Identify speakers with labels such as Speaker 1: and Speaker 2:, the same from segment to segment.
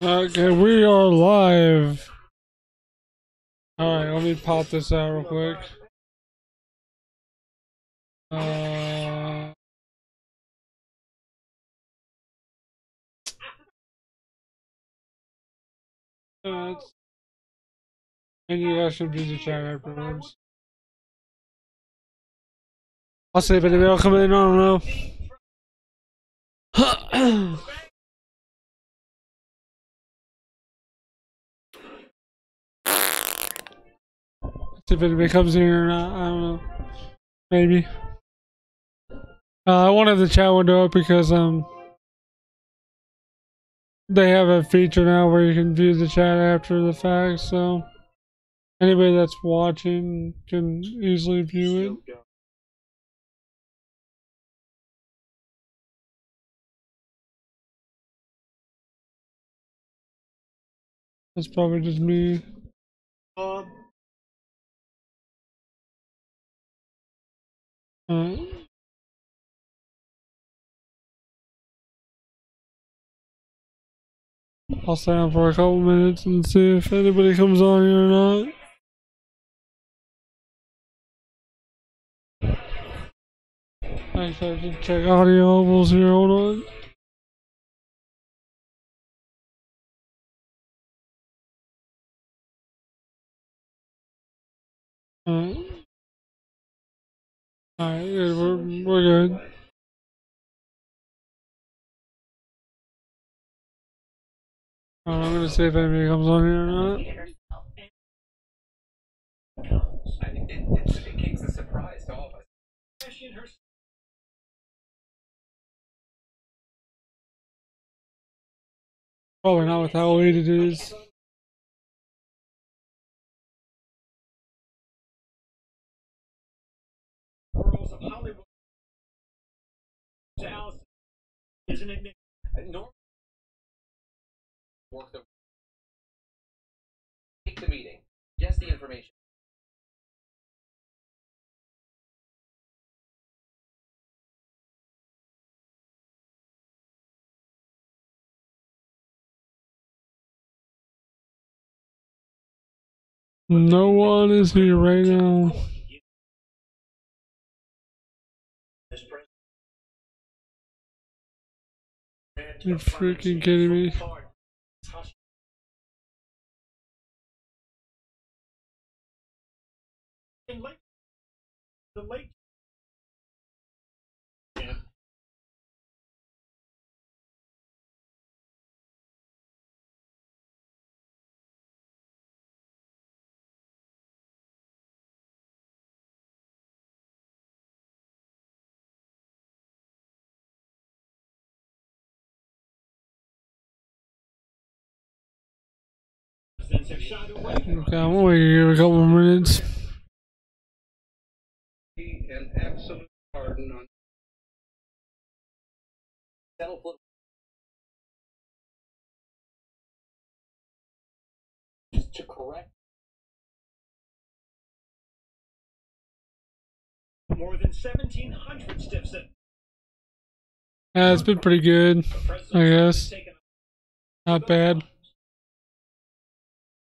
Speaker 1: Okay, we are live. Alright, let me pop this out real quick. Uh, and you guys should view the chat afterwards. I'll see if anybody will come in, I don't know. See if anybody comes in or not, I don't know. Maybe. I wanted the chat window up because they have a feature now where you can view the chat after the fact, so anybody that's watching can easily view it. That's probably just me. I'll stay on for a couple minutes and see if anybody comes on here or not. Actually, I should check audio levels here. Hold on. Alright. Alright, good. We're good. I'm gonna see if anybody comes on here or not. It kicks a surprise to all of us. Probably not with how late it is. Isn't it? Take the meeting. Just the information. No one is here right now. You're freaking kidding me. Okay, I'm gonna wait here a couple of minutes. An absolute pardon on to correct more than 1,700 steps in. It's been pretty good, I guess. Not bad.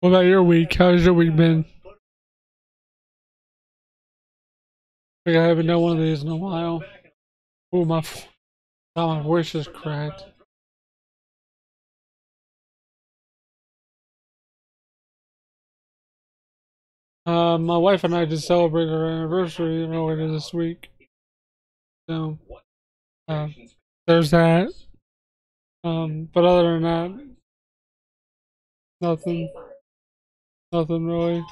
Speaker 1: What about your week? How's your week been? I haven't done one of these in a while. Oh, my voice is cracked. My wife and I just celebrated our anniversary earlier this week. So, uh, there's that. But other than that, nothing. Nothing really.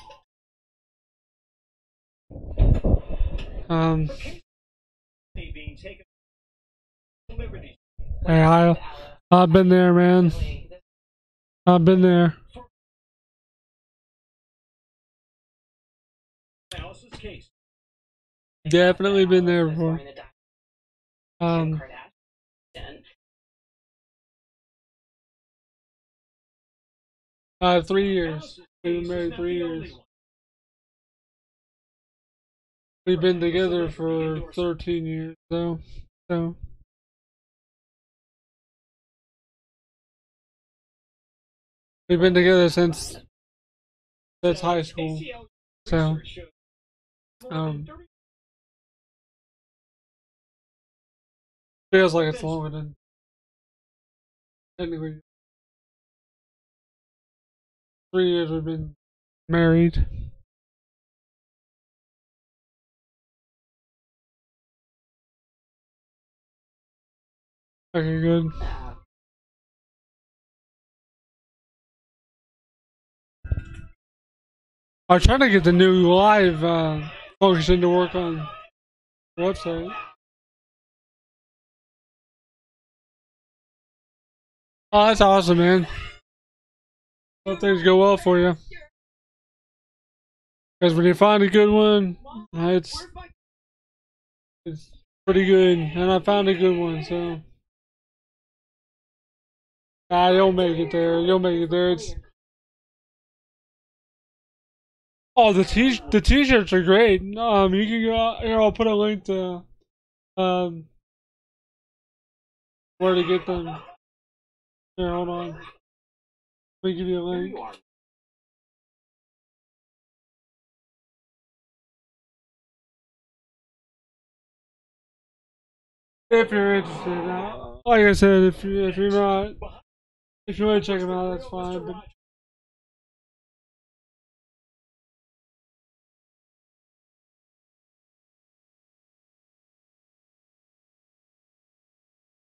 Speaker 1: Hey, I've been there, man. I've been there. Definitely been there before. 3 years. We've been married 3 years. We've been together for 13 years, though. So. we've been together since high school. So, feels like it's longer than technically 3 years we've been married. Okay, good. I'm trying to get the new live function to work on the website. Oh, that's awesome, man. Hope things go well for you. Because when you find a good one, it's pretty good. And I found a good one, so. You'll make it there. You'll make it there. It's. Oh, the t-shirts are great. You can go out here. I'll put a link to where to get them. Here, hold on. Let me give you a link. If you're interested, like I said, if you're not, if you want to check them out, that's fine. But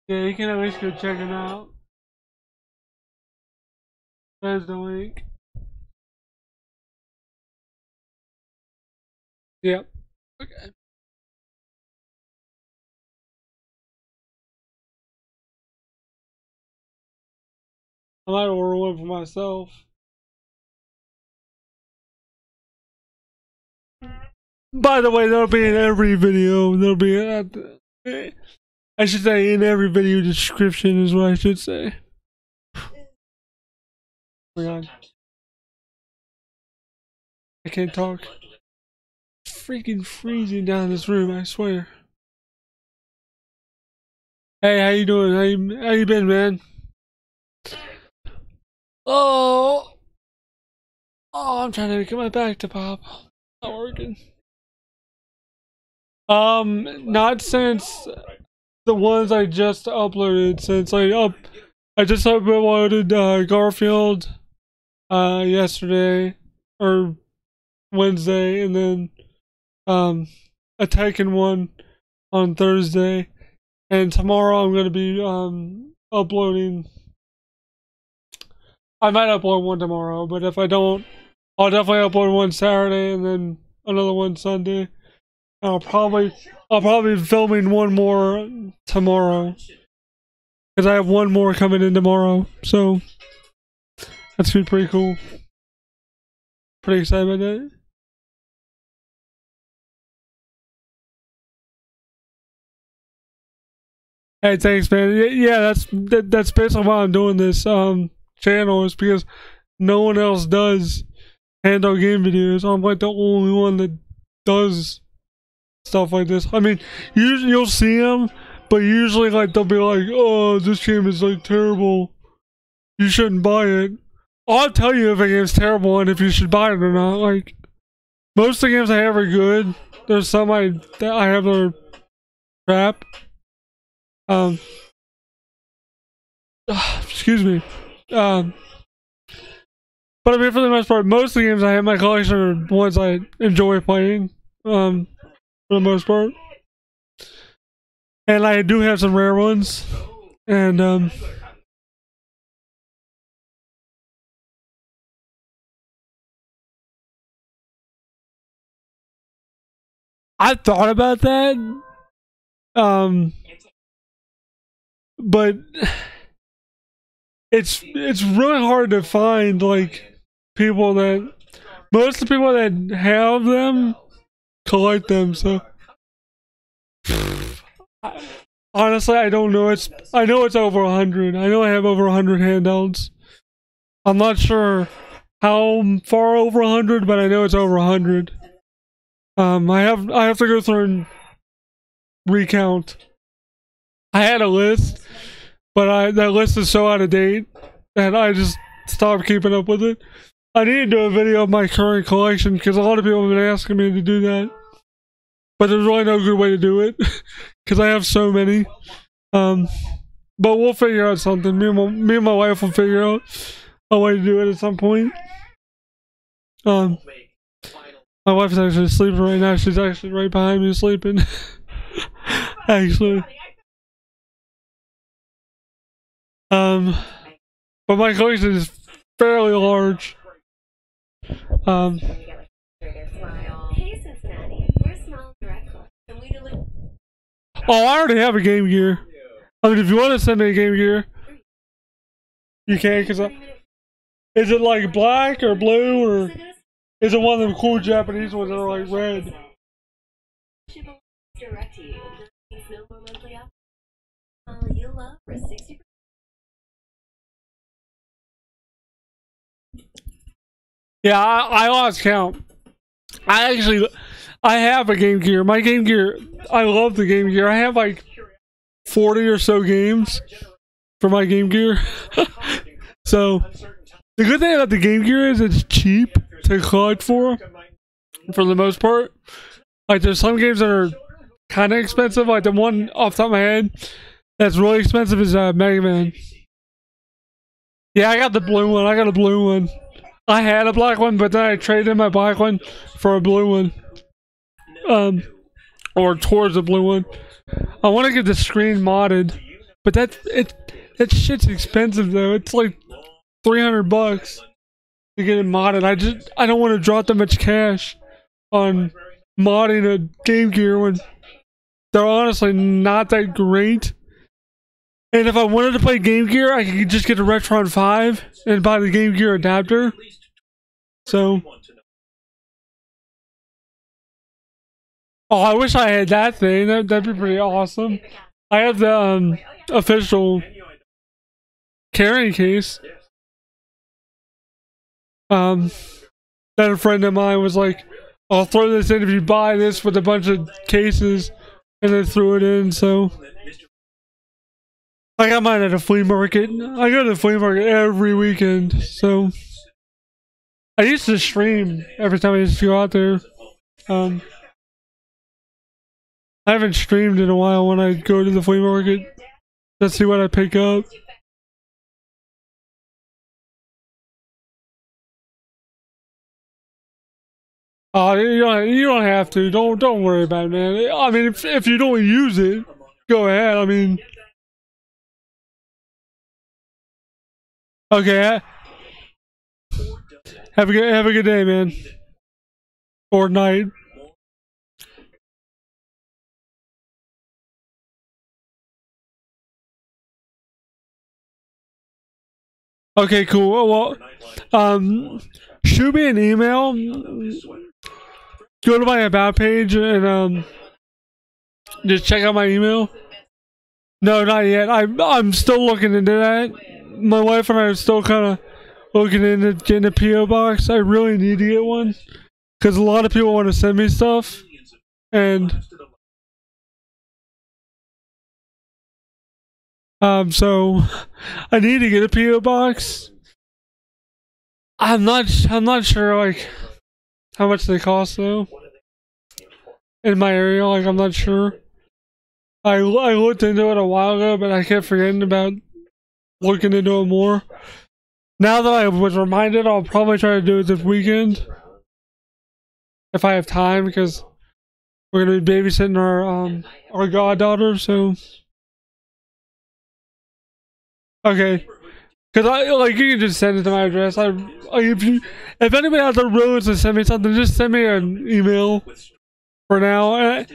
Speaker 1: yeah, you can at least go check them out. There's the link. Yep. Okay. I might order one for myself. By the way, that'll be in every video. That'll be I should say in every video description is what I should say. Oh my god. I can't talk. It's freaking freezing down in this room, I swear. Hey, how you doing? How you been, man? Oh, I'm trying to get my back to pop. Not working. Not since the ones I just uploaded. Since I just uploaded Garfield yesterday or Wednesday, and then a Tekken one on Thursday, and tomorrow I'm gonna be uploading. I might upload one tomorrow, but if I don't, I'll definitely upload one Saturday and then another one Sunday. And I'll probably be filming one more tomorrow because I have one more coming in tomorrow. So that's gonna be pretty cool. Pretty excited about that. Hey, thanks, man. Yeah, that's basically why I'm doing this channel, is because no one else does handheld game videos. I'm like the only one that does stuff like this. I mean, usually you'll see them, but usually like they'll be like, "Oh, this game is like terrible. You shouldn't buy it." I'll tell you if a game's terrible and if you should buy it or not. Like most of the games I have are good. There's some I have that are crap. Excuse me. But I mean, for the most part, most of the games I have in my collection are ones I enjoy playing. For the most part. And I do have some rare ones. And I thought about that. But it's really hard to find like people that most of the people that have them collect them, so honestly I don't know. I know it's over 100. I know I have over 100 handhelds. I'm not sure how far over 100, but I know it's over 100. I have to go through and recount. I had a list, but that list is so out of date that I just stop keeping up with it. I need to do a video of my current collection because a lot of people have been asking me to do that. But there's really no good way to do it because I have so many. But we'll figure out something. Me and my wife will figure out a way to do it at some point. My wife's actually sleeping right now. She's actually right behind me sleeping. Actually. But my collection is fairly large. Oh, I already have a Game Gear. I mean, if you want to send me a Game Gear, you can, because is it like black or blue, or is it one of them cool Japanese ones that are like red? Yeah, I lost count. I have a Game Gear. My Game Gear, I love the Game Gear. I have like 40 or so games for my Game Gear. So, the good thing about the Game Gear is it's cheap to collect for the most part. Like, there's some games that are kind of expensive. Like, the one off the top of my head that's really expensive is Mega Man. Yeah, I got the blue one. I got a blue one. I had a black one, but then I traded in my black one for a blue one. Or towards a blue one. I want to get the screen modded, but that shit's expensive though. It's like $300 to get it modded. I don't want to drop that much cash on modding a Game Gear when they're honestly not that great. And if I wanted to play Game Gear, I could just get a Retron 5 and buy the Game Gear adapter. So, oh, I wish I had that thing. That'd be pretty awesome. I have the official carrying case. That a friend of mine was like, "I'll throw this in if you buy this with a bunch of cases," and then threw it in. So, I got mine at a flea market. I go to the flea market every weekend. So, I used to stream every time I used to go out there. I haven't streamed in a while when I go to the flea market. Let's see what I pick up. Oh, you don't have to. Don't worry about it, man. I mean, if you don't use it, go ahead. I mean, okay. Have a good day, man. Or night. Okay, cool. Well, shoot me an email. Go to my about page and just check out my email. No, not yet. I'm still looking into that. My wife and I are still kind of looking into getting a PO box. I really need to get one because a lot of people want to send me stuff, and so I need to get a PO box. I'm not sure like how much they cost though. In my area, like I'm not sure. I looked into it a while ago, but I kept forgetting about looking into it more. Now that I was reminded, I'll probably try to do it this weekend if I have time, because we're gonna be babysitting our goddaughter. So okay, because I like you can just send it to my address. If anybody out there really wants to send me something, just send me an email. For now, and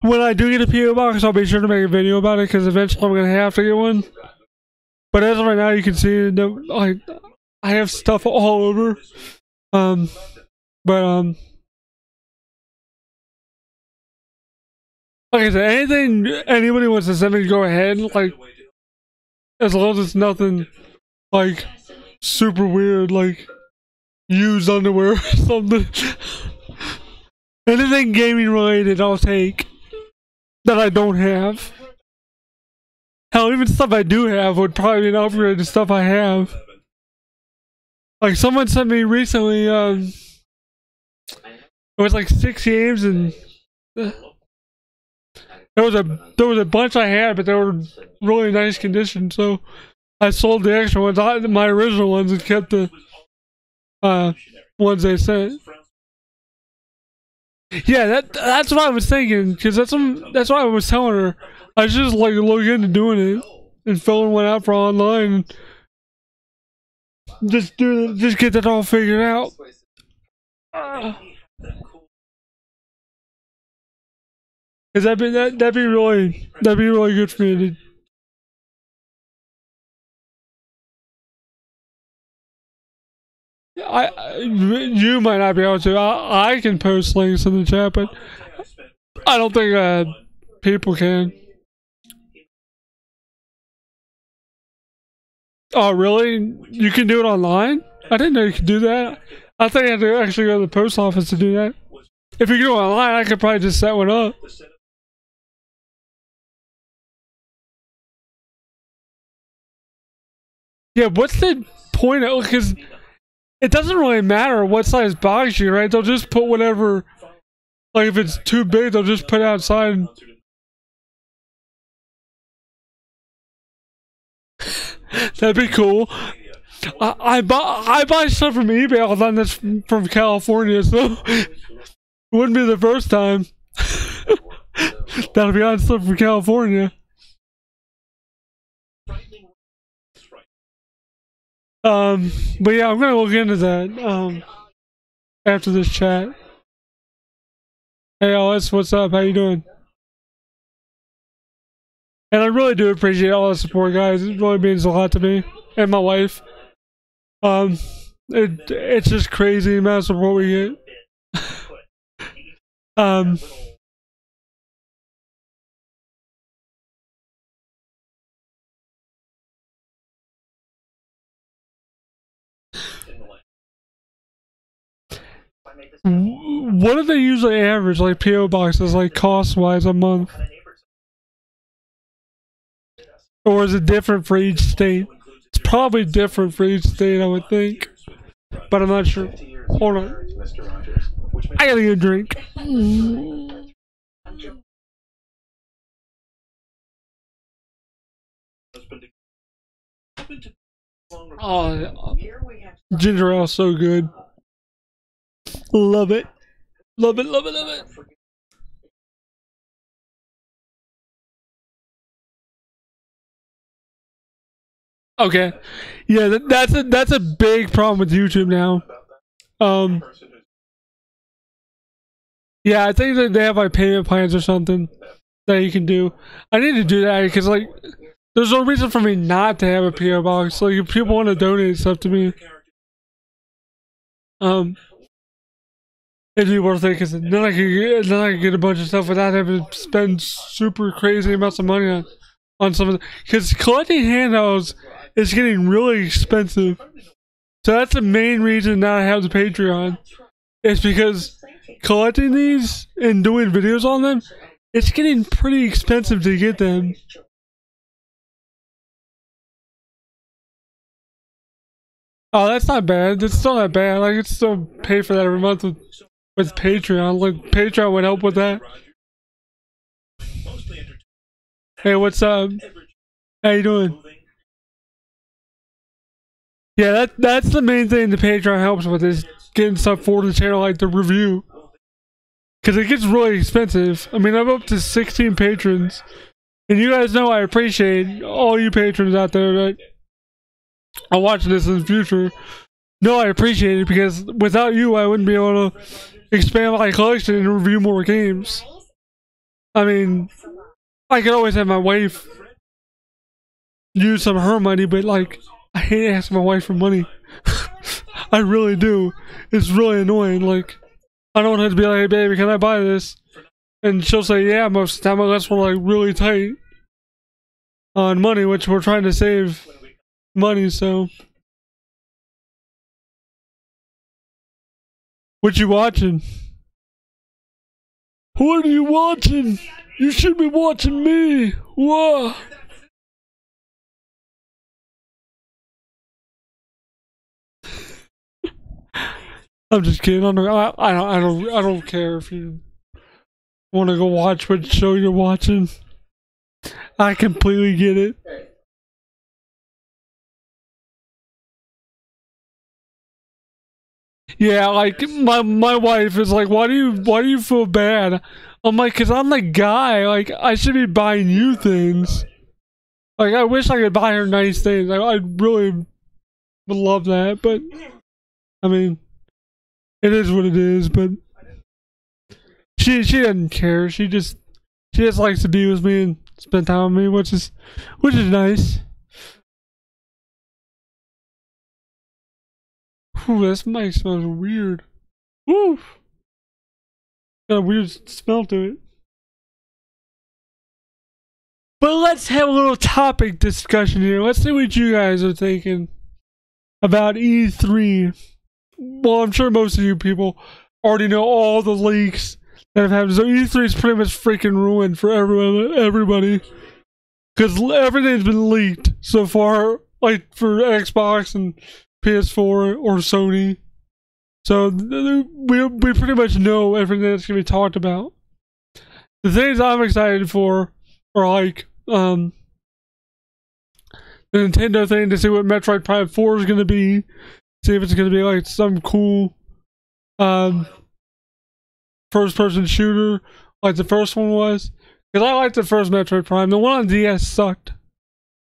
Speaker 1: when I do get a PO box, I'll be sure to make a video about it because eventually I'm gonna have to get one. But as of right now, you can see that I have stuff all over. Like I said, anything anybody wants to send me, go ahead. Like, as long as it's nothing like super weird, like used underwear or something. Anything gaming related, I'll take. That I don't have. Hell, even stuff I do have would probably be an upgrade to stuff I have. Like someone sent me recently, it was like 6 games, and there was a bunch I had, but they were really nice condition. So I sold the extra ones, my original ones, and kept the ones they sent. Yeah, that's what I was thinking, because that's what I was telling her. I should just like look into doing it and filling one out for online. Just get that all figured out. Cause that'd be really good for me to. You might not be able to. I can post links in the chat, but I don't think people can. Oh, really? You can do it online? I didn't know you could do that. I think I had to actually go to the post office to do that. If you do it online, I could probably just set one up. Yeah, what's the point of, because it doesn't really matter what size box you, right? They'll just put whatever, like if it's too big, they'll just put it outside. That'd be cool. I buy stuff from eBay all the time that's from California, so it wouldn't be the first time. That'll be on stuff from California. But yeah, I'm gonna look into that after this chat. Hey Alice, what's up? How you doing? And I really do appreciate all the support, guys. It really means a lot to me and my wife. It's just crazy the amount of support we get. What do they usually average, like PO boxes, like cost-wise a month? Or is it different for each state? It's probably different for each state, I would think. But I'm not sure. Hold on. I gotta get a drink. Oh, ginger ale, so good. Love it. Love it, love it, love it. Okay. Yeah, that's a big problem with YouTube now. Yeah, I think that they have like payment plans or something that you can do. I need to do that because like there's no reason for me not to have a PO box. Like if people want to donate stuff to me, it'd be worth it because then I could get a bunch of stuff without having to spend super crazy amounts of money on some of the, because collecting handhelds is getting really expensive. So that's the main reason now I have the Patreon. It's because collecting these and doing videos on them, it's getting pretty expensive to get them. Oh, that's not bad. It's still not bad. I could still pay for that every month with Patreon. Like Patreon would help with that. Hey, what's up? How you doing? Yeah, that's the main thing the Patreon helps with, is getting stuff for the channel, like the review. Because it gets really expensive. I mean, I'm up to 16 patrons. And you guys know I appreciate all you patrons out there that are watching this in the future. No, I appreciate it, because without you, I wouldn't be able to expand my collection and review more games. I mean, I could always have my wife use some of her money, but like, I hate asking my wife for money. I really do. It's really annoying. Like, I don't want her to be like, hey baby, can I buy this? And she'll say yeah most of the time, unless we're like really tight on money, which we're trying to save money, so. What you watching? What are you watching? You should be watching me. Whoa. I'm just kidding. I don't care if you want to go watch what show you're watching. I completely get it. Yeah, like my wife is like, why do you feel bad? I'm like, cause I'm the guy. Like, I should be buying you things. Like, I wish I could buy her nice things. I really would love that, but I mean, it is what it is. But she doesn't care. She just likes to be with me and spend time with me, which is nice. Ooh, this mic smells weird. Ooh, got a weird smell to it. But let's have a little topic discussion here. Let's see what you guys are thinking about E3. Well, I'm sure most of you people already know all the leaks that have happened. So E3 is pretty much freaking ruined for everybody. Because everything's been leaked so far, like for Xbox and PS4 or Sony. So we pretty much know everything that's going to be talked about. The things I'm excited for are like the Nintendo thing, to see what Metroid Prime 4 is going to be. See if it's going to be like some cool first person shooter like the first one was. Because I liked the first Metroid Prime. The one on DS sucked.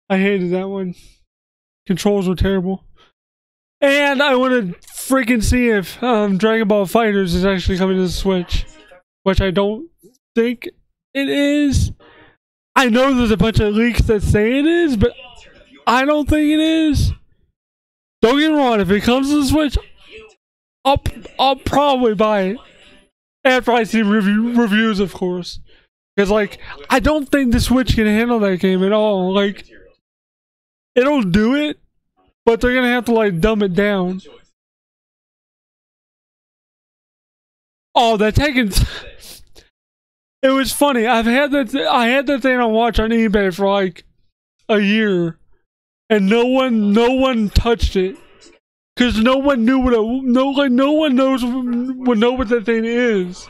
Speaker 1: I hated that one. Controls were terrible. And I want to freaking see if Dragon Ball FighterZ is actually coming to the Switch. Which I don't think it is. I know there's a bunch of leaks that say it is, but I don't think it is. Don't get me wrong, if it comes to the Switch, I'll probably buy it. After I see reviews, of course. Because, like, I don't think the Switch can handle that game at all. Like, it'll do it, but they're gonna have to, like, dumb it down. Oh, that Tekken... It was funny. I had that thing on watch on eBay for, like, a year. And no one touched it. Because no one knew what no one would know what that thing is.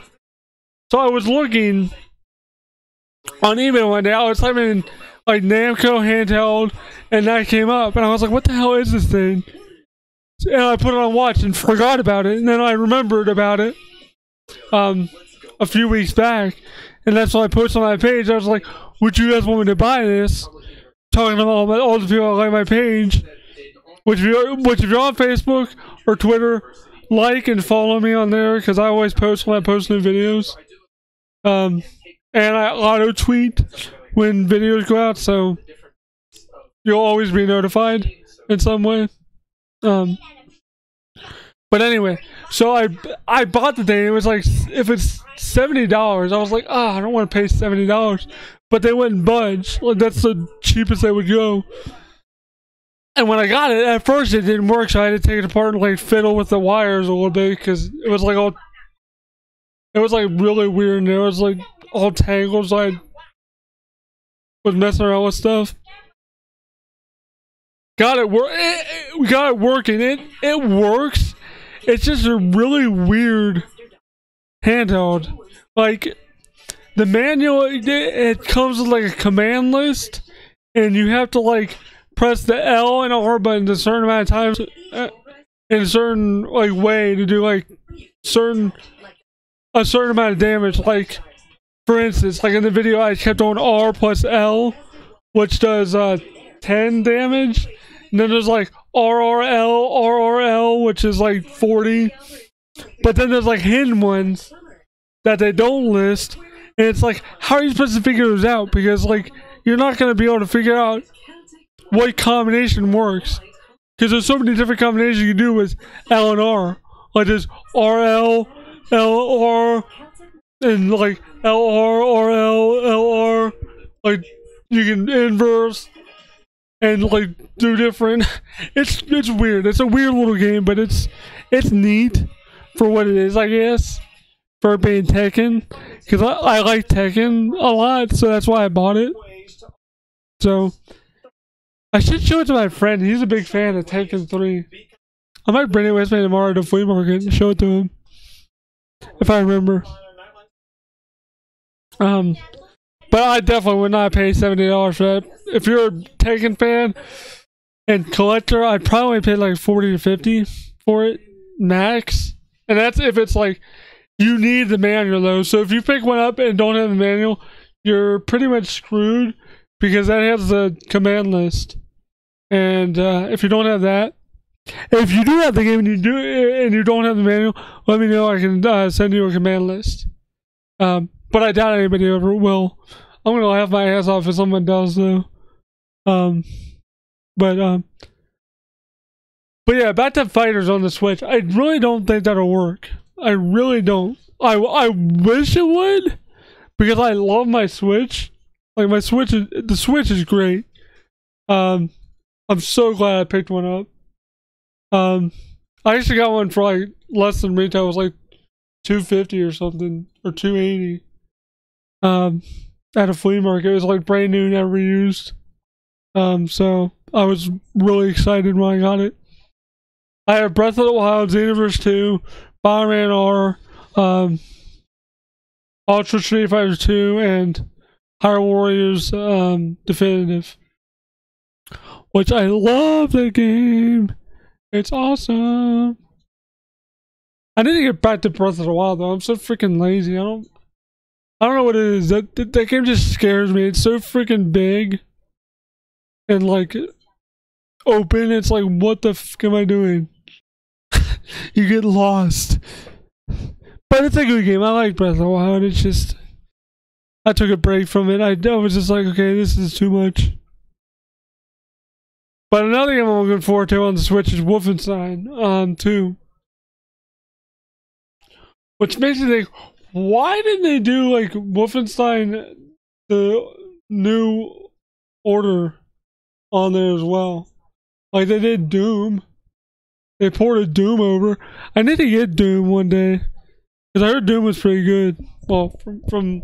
Speaker 1: So I was looking on eBay one day. I was typing in like Namco handheld, and that came up, and I was like, "What the hell is this thing?" And I put it on watch and forgot about it, and then I remembered about it a few weeks back, and that's why I posted on my page. I was like, "Would you guys want me to buy this?" Talking about all the people that like my page. Which if you're on Facebook or Twitter, like and follow me on there, because I always post when I post new videos. And I auto tweet when videos go out, so you'll always be notified in some way. But anyway, so I bought the thing. It was like, if it's $70, I was like, I don't want to pay $70. But they wouldn't budge. Like, that's the cheapest they would go. And when I got it, at first it didn't work, so I had to take it apart and like fiddle with the wires a little bit, because it was like really weird, and it was like all tangled, so I was messing around with stuff. Got it we got it working. It works. It's just a really weird handheld. Like, the manual, it comes with like a command list, and you have to like press the L and R buttons a certain amount of times in a certain like way to do like a certain amount of damage. Like, for instance, like in the video I kept on R plus L, which does 10 damage, and then there's like RRL, which is like 40, but then there's like hidden ones that they don't list, and it's like, how are you supposed to figure those out? Because like, you're not going to be able to figure out what combination works, because there's so many different combinations you can do with L and R. Like there's RL, LR, and like LR, RL, LR. Like, you can inverse and like do different. It's weird. It's a weird little game, but it's neat for what it is, I guess. For being Tekken, because I like Tekken a lot, so that's why I bought it. So I should show it to my friend. He's a big fan of Tekken 3. I might bring it with me tomorrow to the flea market and show it to him if I remember. But I definitely would not pay $70 for that. If you're a Tekken fan and collector, I'd probably pay like $40 to $50 for it max. And that's if it's like you need the manual though. So if you pick one up and don't have the manual, you're pretty much screwed because that has the command list. And if you don't have that, if you do have the game and you don't have the manual, let me know. I can send you a command list. But I doubt anybody ever will. I'm gonna laugh my ass off if someone does though. But yeah, back to fighters on the Switch. I really don't think that'll work. I really don't. I wish it would because I love my Switch. Like the Switch is great. I'm so glad I picked one up. I actually got one for like less than retail. It was like $250 or something, or $280. At a flea market. It was like brand new, never used. So I was really excited when I got it. I have Breath of the Wild, Xenoverse 2, Bomberman R, Ultra Street Fighter 2, and Hyrule Warriors Definitive. Which I love the game. It's awesome. I need to get back to Breath of the Wild though. I'm so freaking lazy. I don't know what it is. That game just scares me. It's so freaking big and like open. It's like, what the fuck am I doing? You get lost. But it's a good game. I like Breath of the Wild. It's just I took a break from it. I was just like, okay, this is too much. But another game I'm looking forward to on the Switch is Wolfenstein 2. Which makes me think, why didn't they do like Wolfenstein the New Order on there as well? Like they did Doom. They ported Doom over. I need to get Doom one day. Because I heard Doom was pretty good. Well, from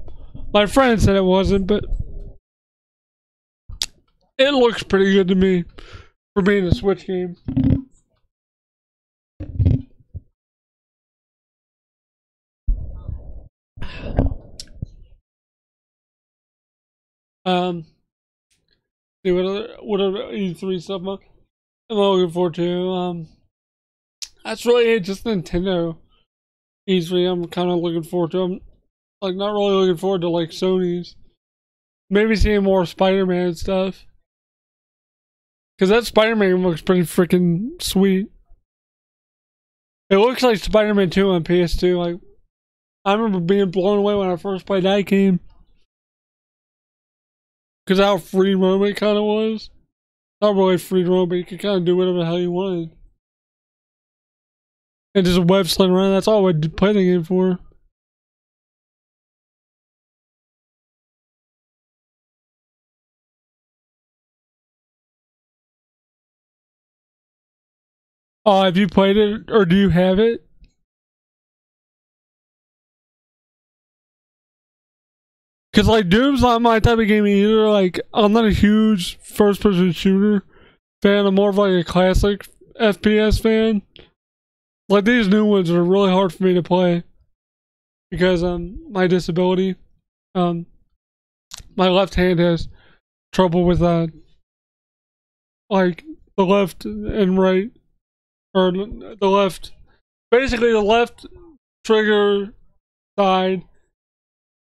Speaker 1: my friend said it wasn't, but it looks pretty good to me for being a Switch game. See what other E3 stuff I'm looking forward to. That's really it, just Nintendo E3 I'm kind of looking forward to. I'm like not really looking forward to like Sony's. Maybe seeing more Spider-Man stuff. Cause that Spider-Man looks pretty freaking sweet. It looks like Spider-Man 2 on PS2. Like I remember being blown away when I first played that game. Cause how free roam it kind of was. Not really free roam, but you could kind of do whatever the hell you wanted. And just web slinging around. That's all I'd play the game for. Oh, have you played it or do you have it? Cause like Doom's not my type of game either. Like I'm not a huge first-person shooter fan. I'm more of like a classic FPS fan. Like these new ones are really hard for me to play because my disability. My left hand has trouble with like the left and right, or the left. Basically, the left trigger side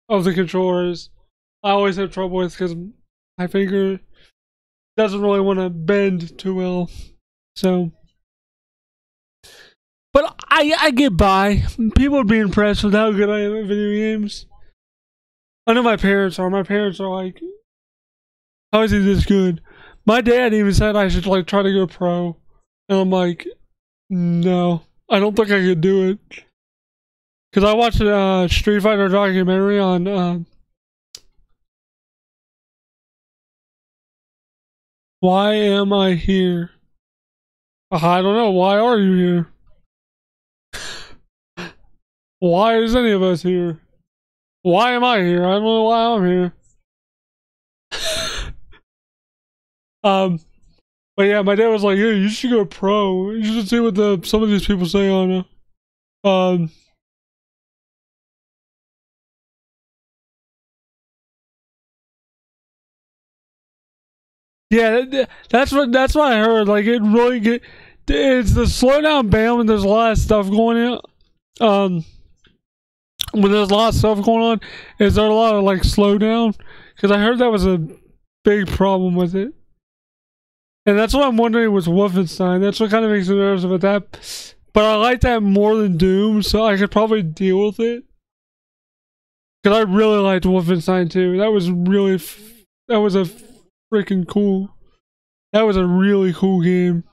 Speaker 1: of the controllers I always have trouble with because my finger doesn't really want to bend too well. So, but I get by. People would be impressed with how good I am at video games. I know my parents are. My parents are like, how is he this good? My dad even said I should like try to go pro. And I'm like, no, I don't think I could do it. Because I watched a Street Fighter documentary on why am I here? I don't know. Why are you here? Why is any of us here? Why am I here? I don't know why I'm here. But yeah, my dad was like, "Hey, you should go pro. You should see what some of these people say on it." Um, yeah, that's what I heard. Like it really it's the slowdown band when there's a lot of stuff going on. When there's a lot of stuff going on, is there a lot of like slowdown? Because I heard that was a big problem with it. And that's what I'm wondering with Wolfenstein. That's what kind of makes me nervous about that. But I like that more than Doom, so I could probably deal with it. Because I really liked Wolfenstein 2. That was really, that was a freaking cool. That was a really cool game.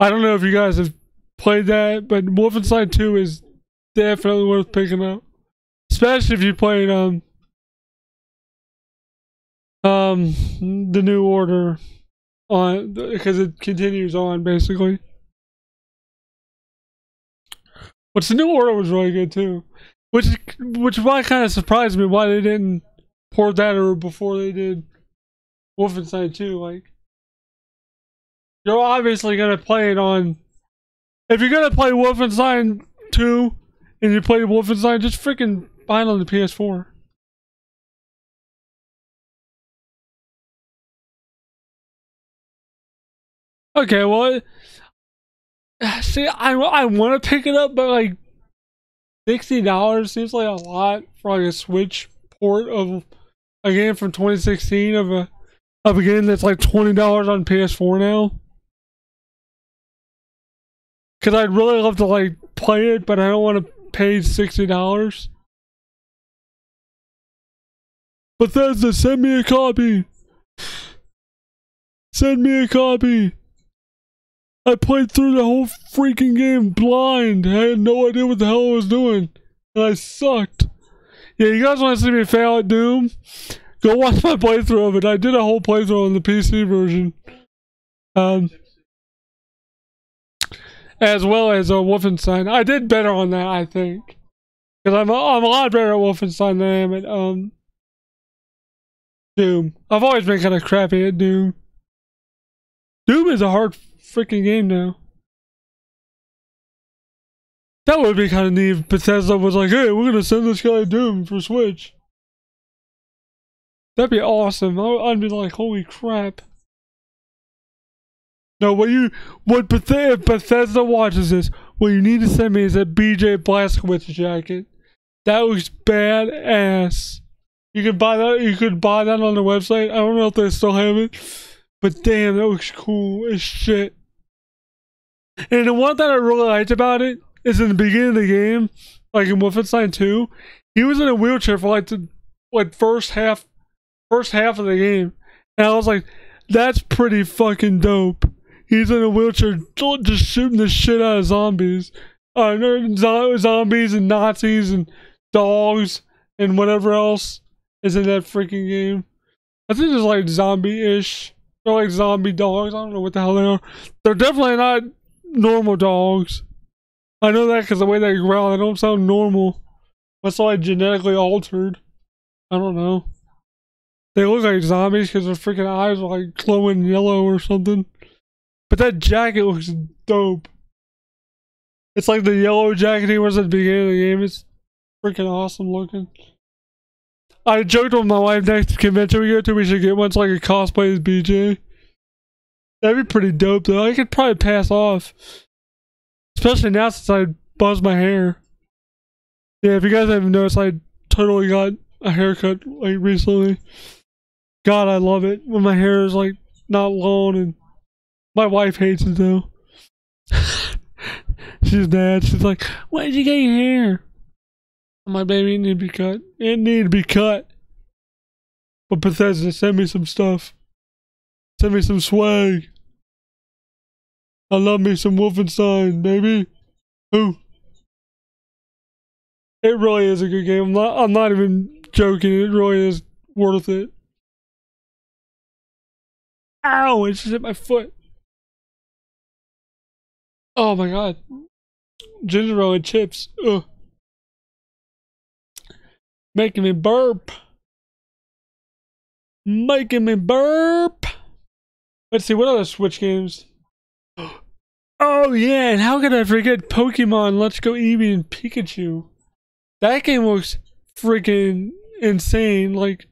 Speaker 1: I don't know if you guys have played that, but Wolfenstein 2 is definitely worth picking up. Especially if you played the New Order on, because it continues on basically. Which the New Order was really good too. Which why kind of surprised me why they didn't port that over before they did Wolfenstein 2. Like, you're obviously gonna play it on. If you're gonna play Wolfenstein 2 and you play Wolfenstein, just freaking buy it on the PS4. Okay, well, see, I want to pick it up, but like $60 seems like a lot for like a Switch port of a game from 2016 of a game that's like $20 on PS4 now. Cause I'd really love to like play it, but I don't want to pay $60. Bethesda, send me a copy. Send me a copy. I played through the whole freaking game blind. I had no idea what the hell I was doing. And I sucked. Yeah, you guys want to see me fail at Doom? Go watch my playthrough of it. I did a whole playthrough on the PC version. As well as Wolfenstein. I did better on that, I think. Because I'm a lot better at Wolfenstein than I am at Doom. I've always been kind of crappy at Doom. Doom is a hard freaking game now. That would be kind of neat if Bethesda was like, hey, we're gonna send this guy Doom for Switch. That'd be awesome. I'd be like, holy crap. No, if Bethesda watches this, what you need to send me is that BJ Blazkowicz jacket. That looks badass. You could buy that on the website. I don't know if they still have it. But damn, that looks cool as shit. And the one that I really liked about it is in the beginning of the game, like in Wolfenstein 2, he was in a wheelchair for like the first half of the game. And I was like, that's pretty fucking dope. He's in a wheelchair just shooting the shit out of zombies. Zombies and Nazis and dogs and whatever else is in that freaking game. I think it's like zombie-ish. They're like zombie dogs. I don't know what the hell they are. They're definitely not normal dogs. I know that because the way they growl, they don't sound normal. That's like genetically altered. I don't know. They look like zombies because their freaking eyes are like glowing yellow or something. But that jacket looks dope. It's like the yellow jacket he wears at the beginning of the game. It's freaking awesome looking. I joked with my wife next convention we go to, we should get one like a cosplay as BJ. That'd be pretty dope though. I could probably pass off. Especially now since I buzzed my hair. Yeah, if you guys haven't noticed, I totally got a haircut like recently. God, I love it when my hair is like not long, and my wife hates it though. She's mad. She's like, why did you get your hair? My baby, it need to be cut. It need to be cut. But Bethesda, send me some stuff. Send me some swag. I love me some Wolfenstein, baby. Ooh. It really is a good game. I'm not even joking. It really is worth it. Ow! It just hit my foot. Oh my god. Ginger ale and chips. Ugh. Making me burp. making me burp. Let's see, what other Switch games? Oh yeah, and how could I forget Pokemon Let's Go Eevee and Pikachu? That game looks freaking insane. Like,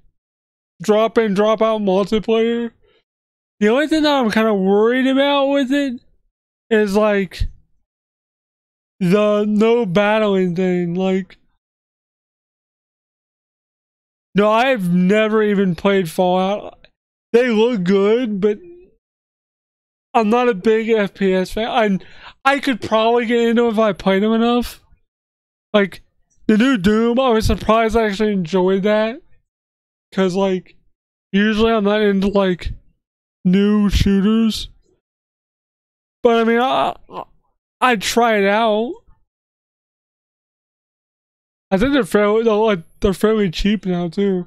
Speaker 1: drop in, drop out multiplayer. The only thing that I'm kind of worried about with it is like the no battling thing. Like, no, I've never even played Fallout. They look good, but I'm not a big FPS fan. I could probably get into it if I played them enough. Like, the new Doom, I was surprised I actually enjoyed that. Because, like, usually I'm not into, like, new shooters. But, I mean, I'd try it out. I think they're fairly cheap now, too.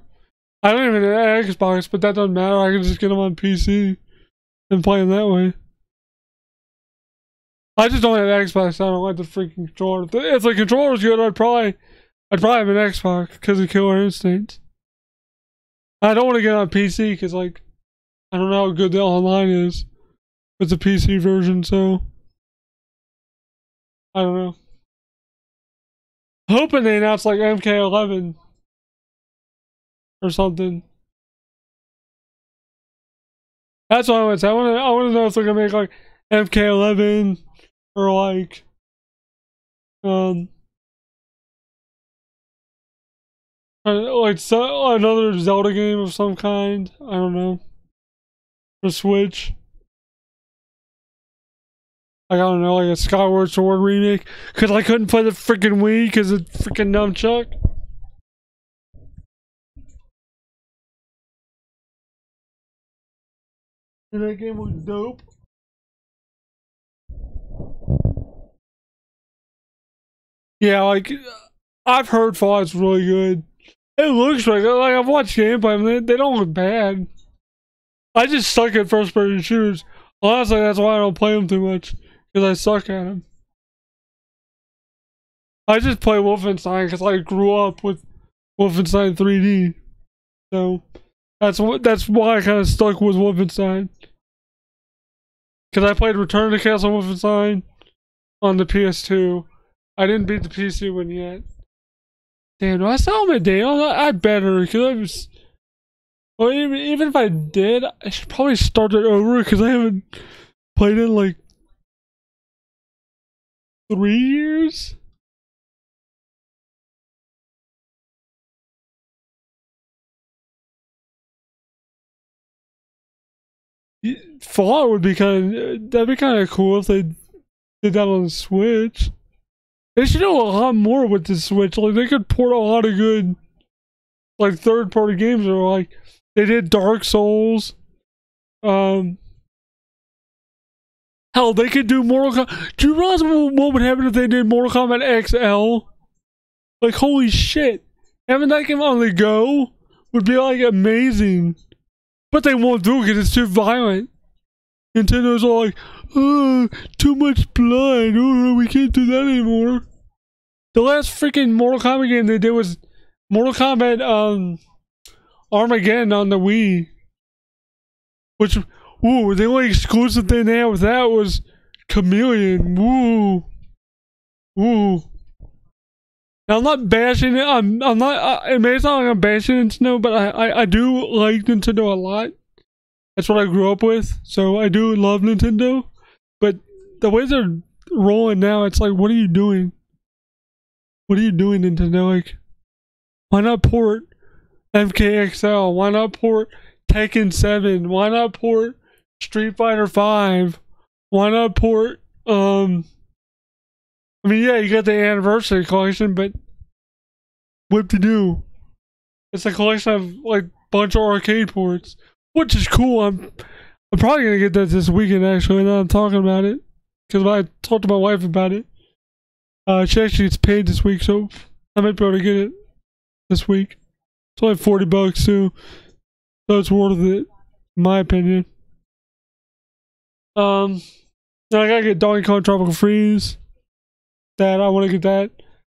Speaker 1: I don't even have an Xbox, but that doesn't matter. I can just get them on PC and play them that way. I just don't have an Xbox. I don't like the freaking controller. If the controller's good, I'd probably have an Xbox because of Killer Instinct. I don't want to get on PC because, like, I don't know how good the online is with the PC version, so I don't know. Hoping they announce like MK11 or something. That's what I want to say. I want to know if they're gonna make like MK11 or like another Zelda game of some kind. I don't know. For Switch. Like, I don't know, like a Skyward Sword remake. Because I couldn't play the freaking Wii because of freaking nunchuck. And that game was dope. Yeah, like, I've heard Fallout's really good. It looks like I've watched gameplay, and they don't look bad. I just suck at first-person shooters. Honestly, that's why I don't play them too much. Because I suck at them. I just play Wolfenstein because I grew up with Wolfenstein 3D. So, that's why I kind of stuck with Wolfenstein. Because I played Return to Castle Wolfenstein on the PS2. I didn't beat the PC one yet. Damn, do I still have my day? I better, because I was... Well, even if I did, I should probably start it over, because I haven't played it in, like, 3 years? Fallout would be that'd be kind of cool if they did that on the Switch. They should do a lot more with the Switch. Like, they could port a lot of good, like, third-party games. Or like, they did Dark Souls. Hell, they could do Mortal Kombat. Do you realize what would happen if they did Mortal Kombat XL? Like, holy shit. Having that game on the go would be, like, amazing. But they won't do it because it's too violent. Nintendo's all like, oh, too much blood. Oh, we can't do that anymore. The last freaking Mortal Kombat game they did was Mortal Kombat Armageddon on the Wii. Which, ooh, the only exclusive thing they had with that was Chameleon. Woo. Ooh. Now, I'm not bashing it. I'm not. It may sound like I'm bashing Nintendo, but I do like Nintendo a lot. That's what I grew up with, so I do love Nintendo. But the way they're rolling now, it's like, what are you doing? What are you doing, Nintendo? Like, why not port MKXL? Why not port Tekken 7? Why not port Street Fighter 5? Why not port I mean, yeah, you got the anniversary collection, but what to do? It's a collection of like bunch of arcade ports, which is cool. I'm probably gonna get that this weekend. Actually, now I'm talking about it because I talked to my wife about it. She actually gets paid this week, so I might be able to get it this week. It's only $40 too, so it's worth it, in my opinion. Then I gotta get Donkey Kong Tropical Freeze. That I want to get that.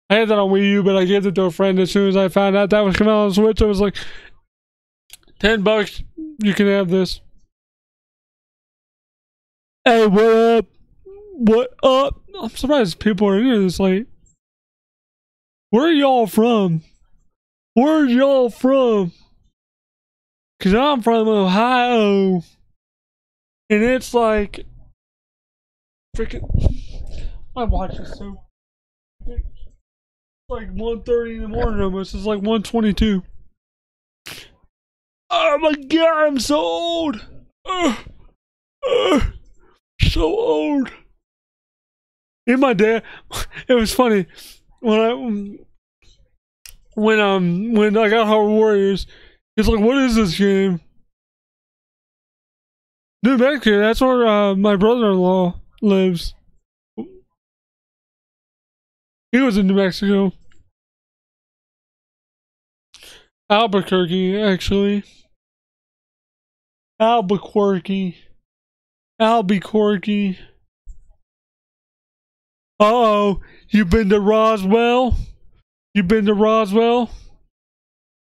Speaker 1: I had that on Wii U, but I gave it to a friend as soon as I found out that was coming out on Switch. I was like, $10, you can have this. Hey, what up? What up? I'm surprised people are in here this late. Where are y'all from? Where are y'all from? Cause I'm from Ohio. And it's like freaking my watch is so big. It's like 1:30 in the morning almost. It's like 1:22. Oh my god, I'm so old. So old. In my dad, it was funny when I got Hard Warriors. He's like, "What is this game?" New Mexico. That's where my brother-in-law lives. He was in New Mexico, Albuquerque, actually. Albuquerque. Uh-oh, you been to Roswell? You been to Roswell?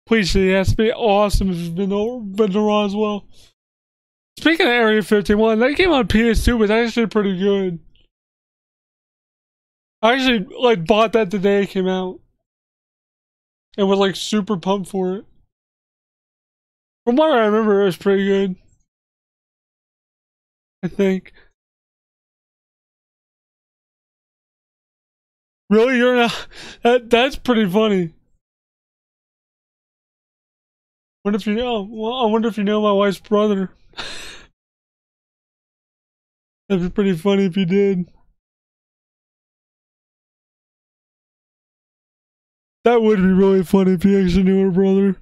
Speaker 1: Please say yes. It'd be awesome if you've been to Roswell. Speaking of Area 51, that game on PS2 was actually pretty good. I actually like bought that the day it came out. And was like super pumped for it. From what I remember, it was pretty good. I think. Really? You're not? That's pretty funny. What if you know? Well, I wonder if you know my wife's brother. That'd be pretty funny if you did. That would be really funny if you actually knew her brother.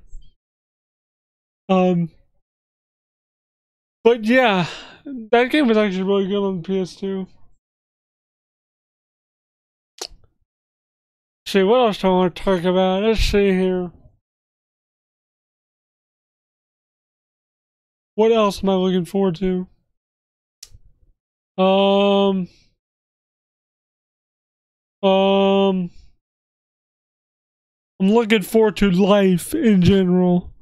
Speaker 1: But yeah, that game was actually really good on the PS2. See, what else do I want to talk about? Let's see here. What else am I looking forward to? I'm looking forward to life in general.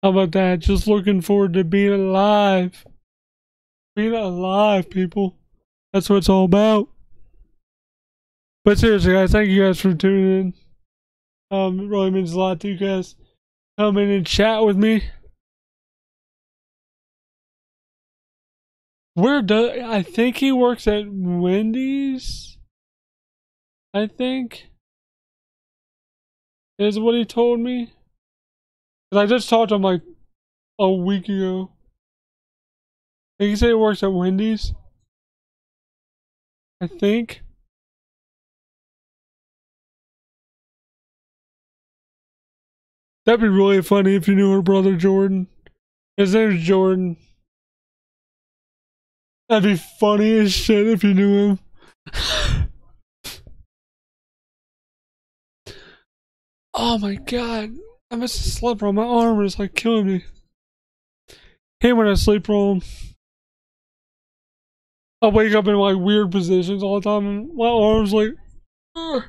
Speaker 1: How about that? Just looking forward to being alive. Being alive, people. That's what it's all about. But seriously, guys, thank you guys for tuning in. It really means a lot to you guys. Come in and chat with me. I think he works at Wendy's. I think. Is what he told me. Cause I just talked to him like a week ago. I think he said he works at Wendy's. I think. That'd be really funny if you knew her brother Jordan. His name's Jordan. That'd be funny as shit if you knew him. Oh my god. I must have slept wrong. My arm is like killing me. Hate when I sleep wrong. I wake up in like weird positions all the time and my arm's like Kind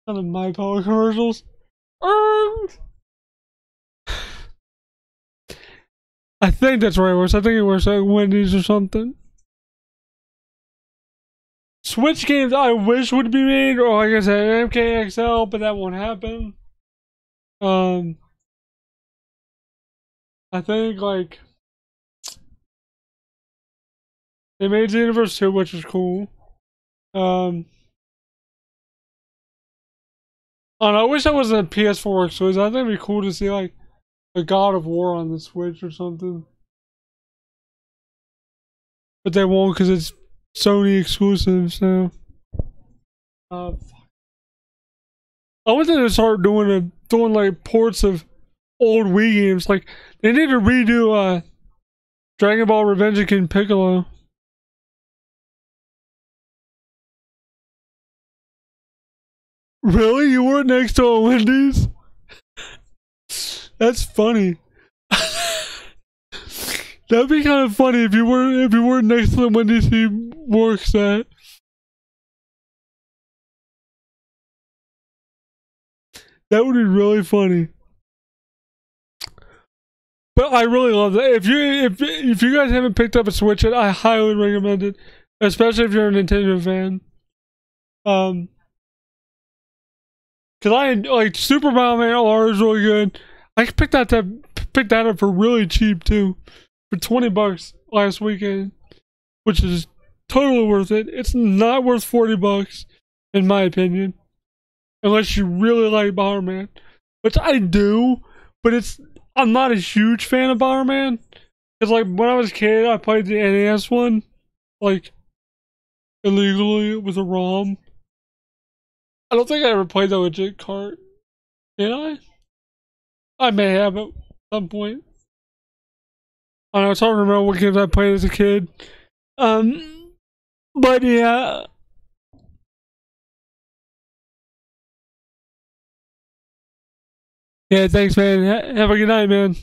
Speaker 1: of My Power commercials. I think that's where it works. I think it works at Wendy's or something. Switch games I wish would be made, or like I said, MKXL, but that won't happen. I think like they made Xenoverse 2, which is cool. I wish that wasn't a PS4 exclusive. I think it'd be cool to see like a God of War on the Switch or something. But they won't because it's Sony exclusive, so. I want them to start doing like ports of old Wii games. Like they need to redo Dragon Ball Revenge of King Piccolo. Really? You weren't next to a Wendy's? That's funny. That'd be kind of funny if you weren't next to the Wendy's he works at. That would be really funny. But I really love that. If you guys haven't picked up a Switch yet, I highly recommend it, especially if you're a Nintendo fan. Cause I like Super Mario Man R is really good. I picked that up for really cheap too, for $20 last weekend, which is totally worth it. It's not worth $40 in my opinion, unless you really like Bomberman, which I do. But I'm not a huge fan of Bomberman. Cause like when I was a kid, I played the NES one, like illegally with a ROM. I don't think I ever played the legit cart. Did I? I may have at some point. I don't know, it's hard to remember what games I played as a kid. But yeah. Yeah, thanks, man. Have a good night, man.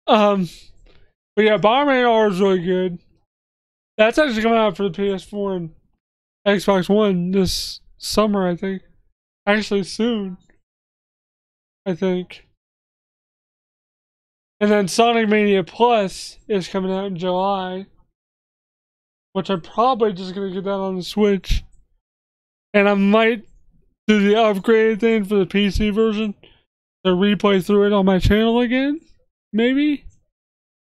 Speaker 1: But yeah, Bomberman R is really good. That's actually coming out for the PS4 and Xbox One this summer, I think. Actually, soon. I think. And then Sonic Mania Plus is coming out in July, which I'm probably just gonna get that on the Switch. And I might do the upgrade thing for the PC version to replay through it on my channel again. Maybe.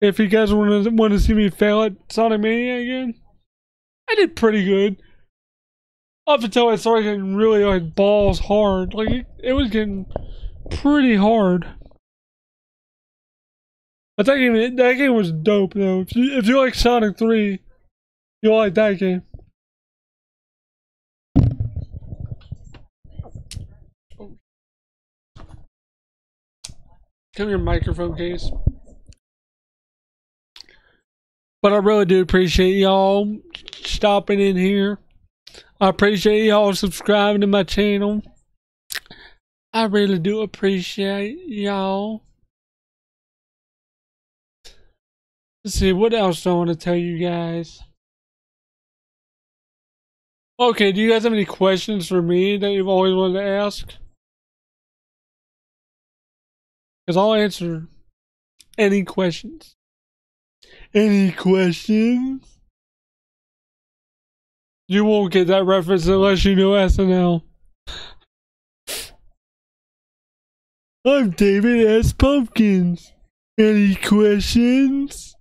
Speaker 1: If you guys want to see me fail at Sonic Mania again. I did pretty good. Up until I started getting really like balls hard. Like it was getting pretty hard. But that game was dope though. If you like Sonic 3, you'll like that game. Come your microphone case. But I really do appreciate y'all stopping in here. I appreciate y'all subscribing to my channel. I really do appreciate y'all. Let's see, what else do I want to tell you guys? Okay, do you guys have any questions for me that you've always wanted to ask? Because I'll answer any questions. Any questions? You won't get that reference unless you know SNL. I'm David S. Pumpkins. Any questions?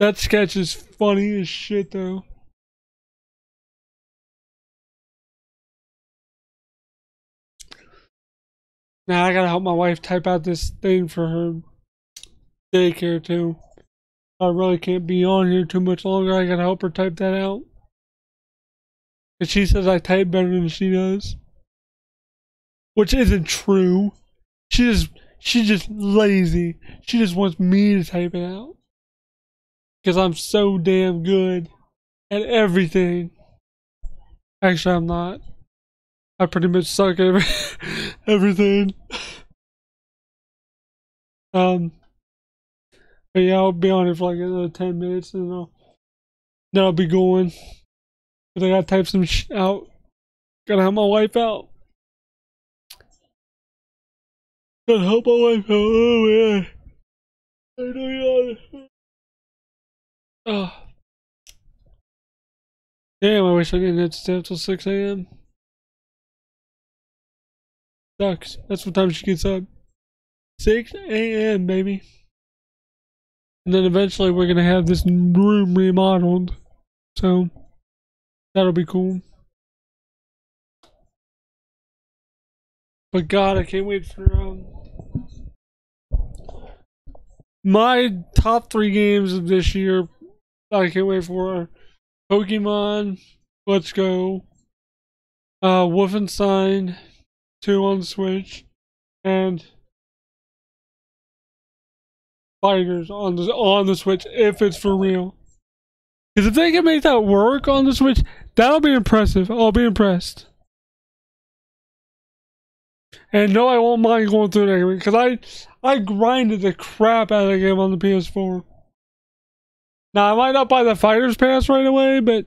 Speaker 1: That sketch is funny as shit though. Now I gotta help my wife type out this thing for her daycare too. I really can't be on here too much longer. I gotta help her type that out. And she says I type better than she does. Which isn't true. She's just lazy. She just wants me to type it out. Because I'm so damn good at everything. Actually, I'm not. I pretty much suck at everything. But yeah, I'll be on here for like another 10 minutes and then I'll be going. But I gotta type some out. Gotta help my wife out. Gotta help my wife out. Oh yeah. I know you. Oh. Damn, I wish I didn't have to stay up till 6 a.m. Sucks. That's what time she gets up. 6 a.m. baby. And then eventually we're gonna have this room remodeled. So that'll be cool. But God, I can't wait for my top 3 games of this year. I can't wait for Pokemon Let's Go, Wolfenstein 2 on Switch, and Fighters on the Switch if it's for real. Because if they can make that work on the Switch, that'll be impressive. I'll be impressed. And no, I won't mind going through it anyway, because I grinded the crap out of the game on the PS4. Now, I might not buy the Fighters Pass right away, but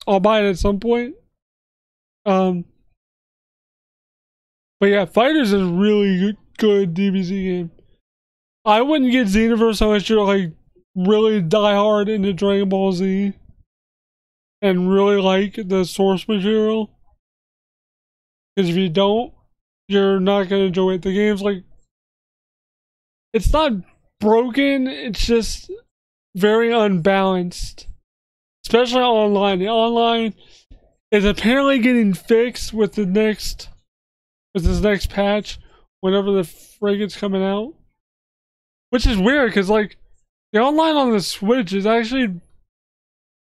Speaker 1: I'll buy it at some point. But yeah, Fighters is a really good DBZ game. I wouldn't get Xenoverse unless you're like really die hard into Dragon Ball Z and really like the source material. Because if you don't, you're not gonna enjoy it. The game's like, it's not broken, it's just very unbalanced. Especially online. The online is apparently getting fixed with this next patch, whenever the frig it's coming out. Which is weird, because like the online on the Switch is actually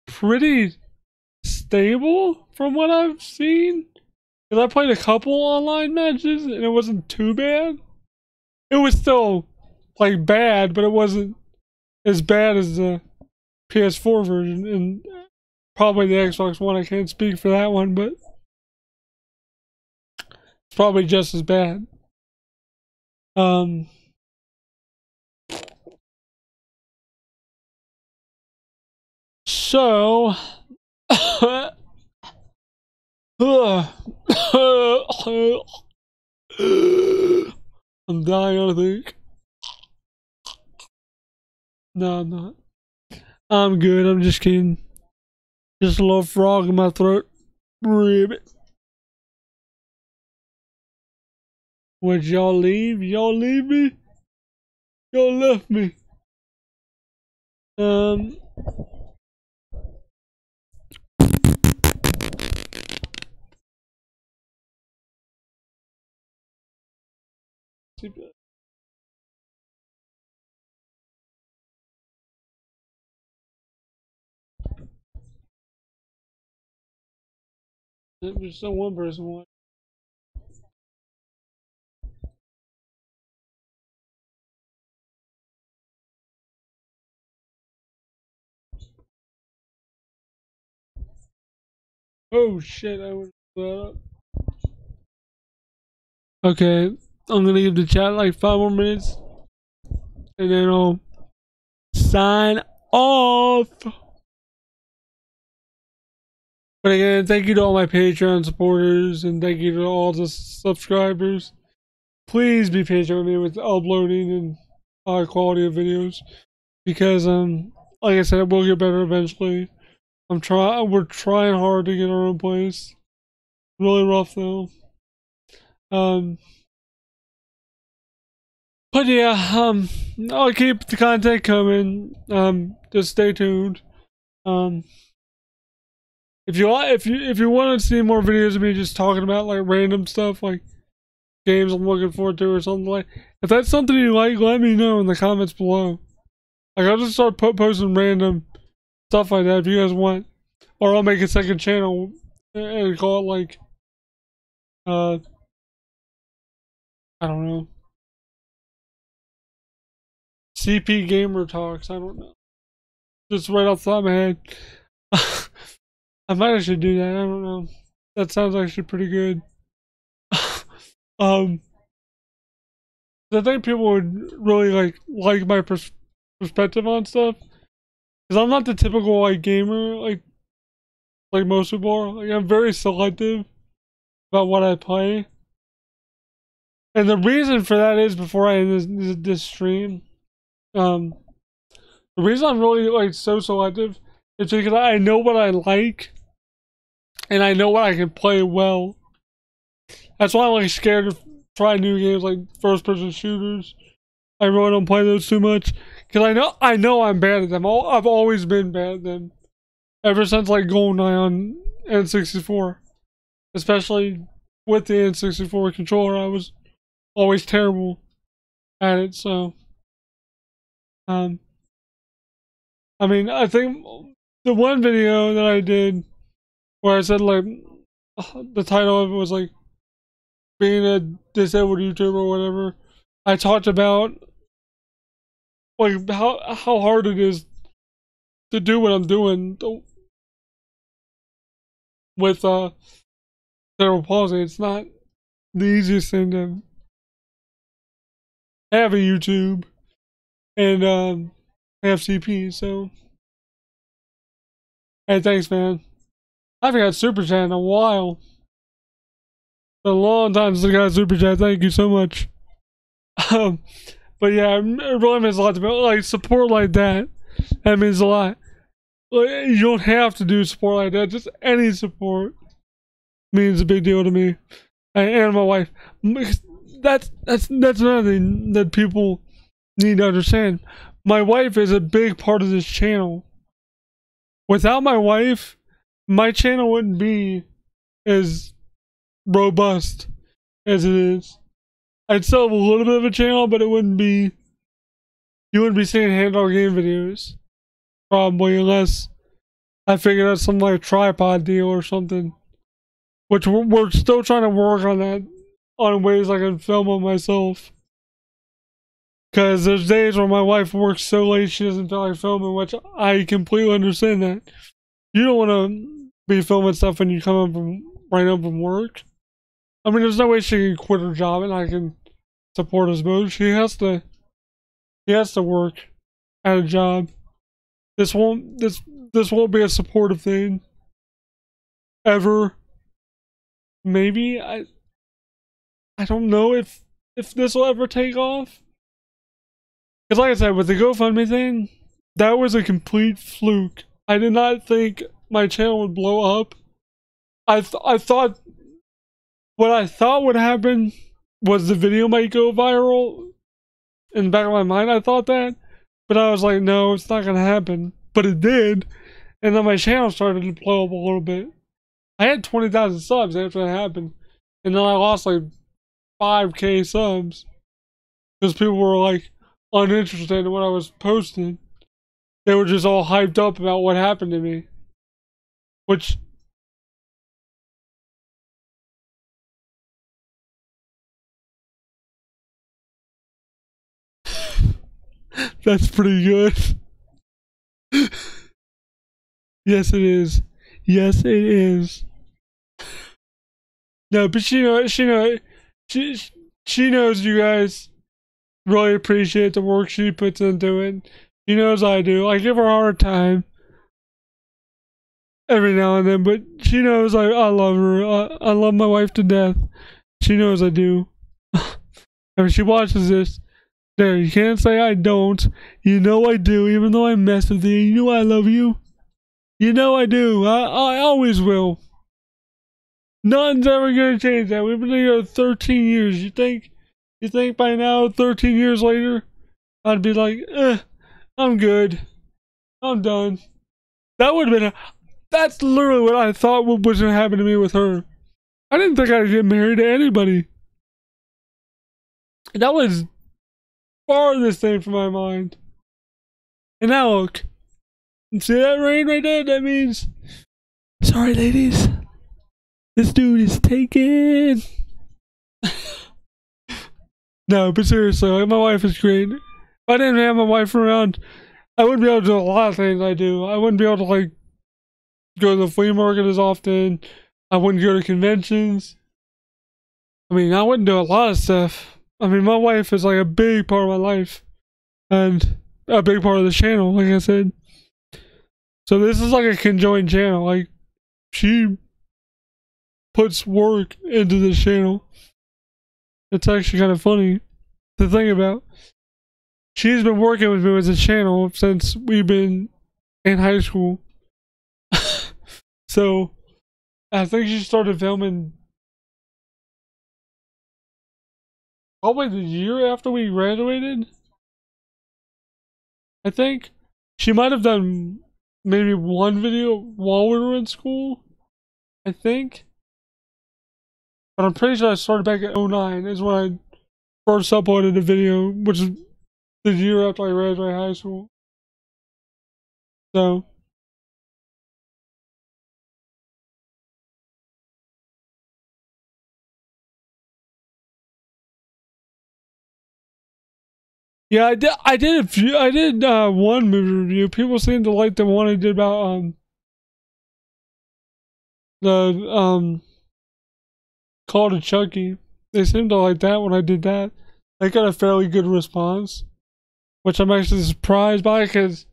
Speaker 1: pretty stable from what I've seen. Because I played a couple online matches and it wasn't too bad. It was still like bad, but it wasn't as bad as the PS4 version and probably the Xbox One. I can't speak for that one, but it's probably just as bad. So I'm dying, I think. No, I'm not. I'm good, I'm just kidding. Just a little frog in my throat. Ribbit. Would y'all leave? Y'all leave me? Y'all left me. There's still one person watching. Oh shit, I would that up. Okay, I'm gonna give the chat like 5 more minutes and then I'll sign off. But again, thank you to all my Patreon supporters and thank you to all the subscribers. Please be patient with me with uploading and quality of videos because like I said, it will get better eventually. We're trying hard to get our own place. Really rough though. But yeah, I'll keep the content coming. Just stay tuned. If you want to see more videos of me just talking about like random stuff, like games I'm looking forward to or something like, if that's something you like, let me know in the comments below. Like I'll just start posting random stuff like that if you guys want, or I'll make a second channel and call it like, I don't know, CP Gamer Talks. I don't know. Just right off the top of my head. I might actually do that. I don't know. That sounds actually pretty good. I think people would really like my perspective on stuff, because I'm not the typical like gamer like most people are. Like I'm very selective about what I play, and the reason for that is before I end this stream, the reason I'm really like so selective is because I know what I like, and I know what I can play well. That's why I'm like scared to try new games like first-person shooters. I really don't play those too much because I know I'm bad at them. I've always been bad at them ever since like GoldenEye on N64, especially with the N64 controller. I was always terrible at it. So, I mean, I think the one video that I did where I said like the title of it was like being a disabled YouTuber or whatever. I talked about like how hard it is to do what I'm doing with cerebral palsy. It's not the easiest thing to have a YouTube and have CP. So, hey, thanks, man. I haven't got super chat in a while. a long time since I got a super chat. Thank you so much. Um, but yeah, it really means a lot to me. Like support like that, that means a lot. Like, you don't have to do support like that. Just any support means a big deal to me and my wife. That's another thing that people need to understand. My wife is a big part of this channel. Without my wife, my channel wouldn't be as robust as it is. I'd still have a little bit of a channel, but it wouldn't be. You wouldn't be seeing handheld game videos, probably, unless I figured out some like tripod deal or something. Which we're still trying to work on that, on ways I can film on myself. Because there's days where my wife works so late she doesn't feel like filming, which I completely understand that. You don't want to be filming stuff when you come up right up from work. I mean, there's no way she can quit her job and I can support us both. She has to work at a job. This won't be a supportive thing. Ever. Maybe I don't know if this will ever take off. Because like I said, with the GoFundMe thing, that was a complete fluke. I did not think my channel would blow up. I thought what I thought would happen was the video might go viral. In the back of my mind, I thought that. But I was like, no, it's not going to happen. But it did. And then my channel started to blow up a little bit. I had 20,000 subs after that happened. And then I lost like 5K subs. Because people were like uninterested in what I was posting. They were just all hyped up about what happened to me. Which... That's pretty good. Yes, it is. Yes, it is. No, but she knows you guys really appreciate the work she puts into it. She knows I do. I give her a hard time every now and then, but she knows I love her. I love my wife to death. She knows I do. I mean, she watches this. There, you can't say I don't. You know I do, even though I mess with you. You know I love you. You know I do. I always will. Nothing's ever gonna change that. We've been together 13 years. You think by now, 13 years later, I'd be like, I'm good. I'm done. That would have been that's literally what I thought was gonna happen to me with her. I didn't think I'd get married to anybody. That was farthest thing from my mind. And now look. See that rain right there? That means... Sorry, ladies. This dude is taken. No, but seriously, like, my wife is great. If I didn't have my wife around, I wouldn't be able to do a lot of things I do. I wouldn't be able to, like, go to the flea market as often. I wouldn't go to conventions. I mean, I wouldn't do a lot of stuff. I mean, my wife is, like, a big part of my life. And a big part of the channel, like I said. So this is like a conjoined channel. Like, she puts work into this channel. It's actually kind of funny to think about. She's been working with me with the channel since we've been in high school. So, I think she started filming probably the year after we graduated. I think she might have done maybe one video while we were in school, I think. But I'm pretty sure I started back at 09 is when I first uploaded a video, which is the year after I graduated high school. So. Yeah, I did one movie review. People seem to like the one I did about the Call to Chucky. They seemed to like that when I did that. They got a fairly good response, which I'm actually surprised by because,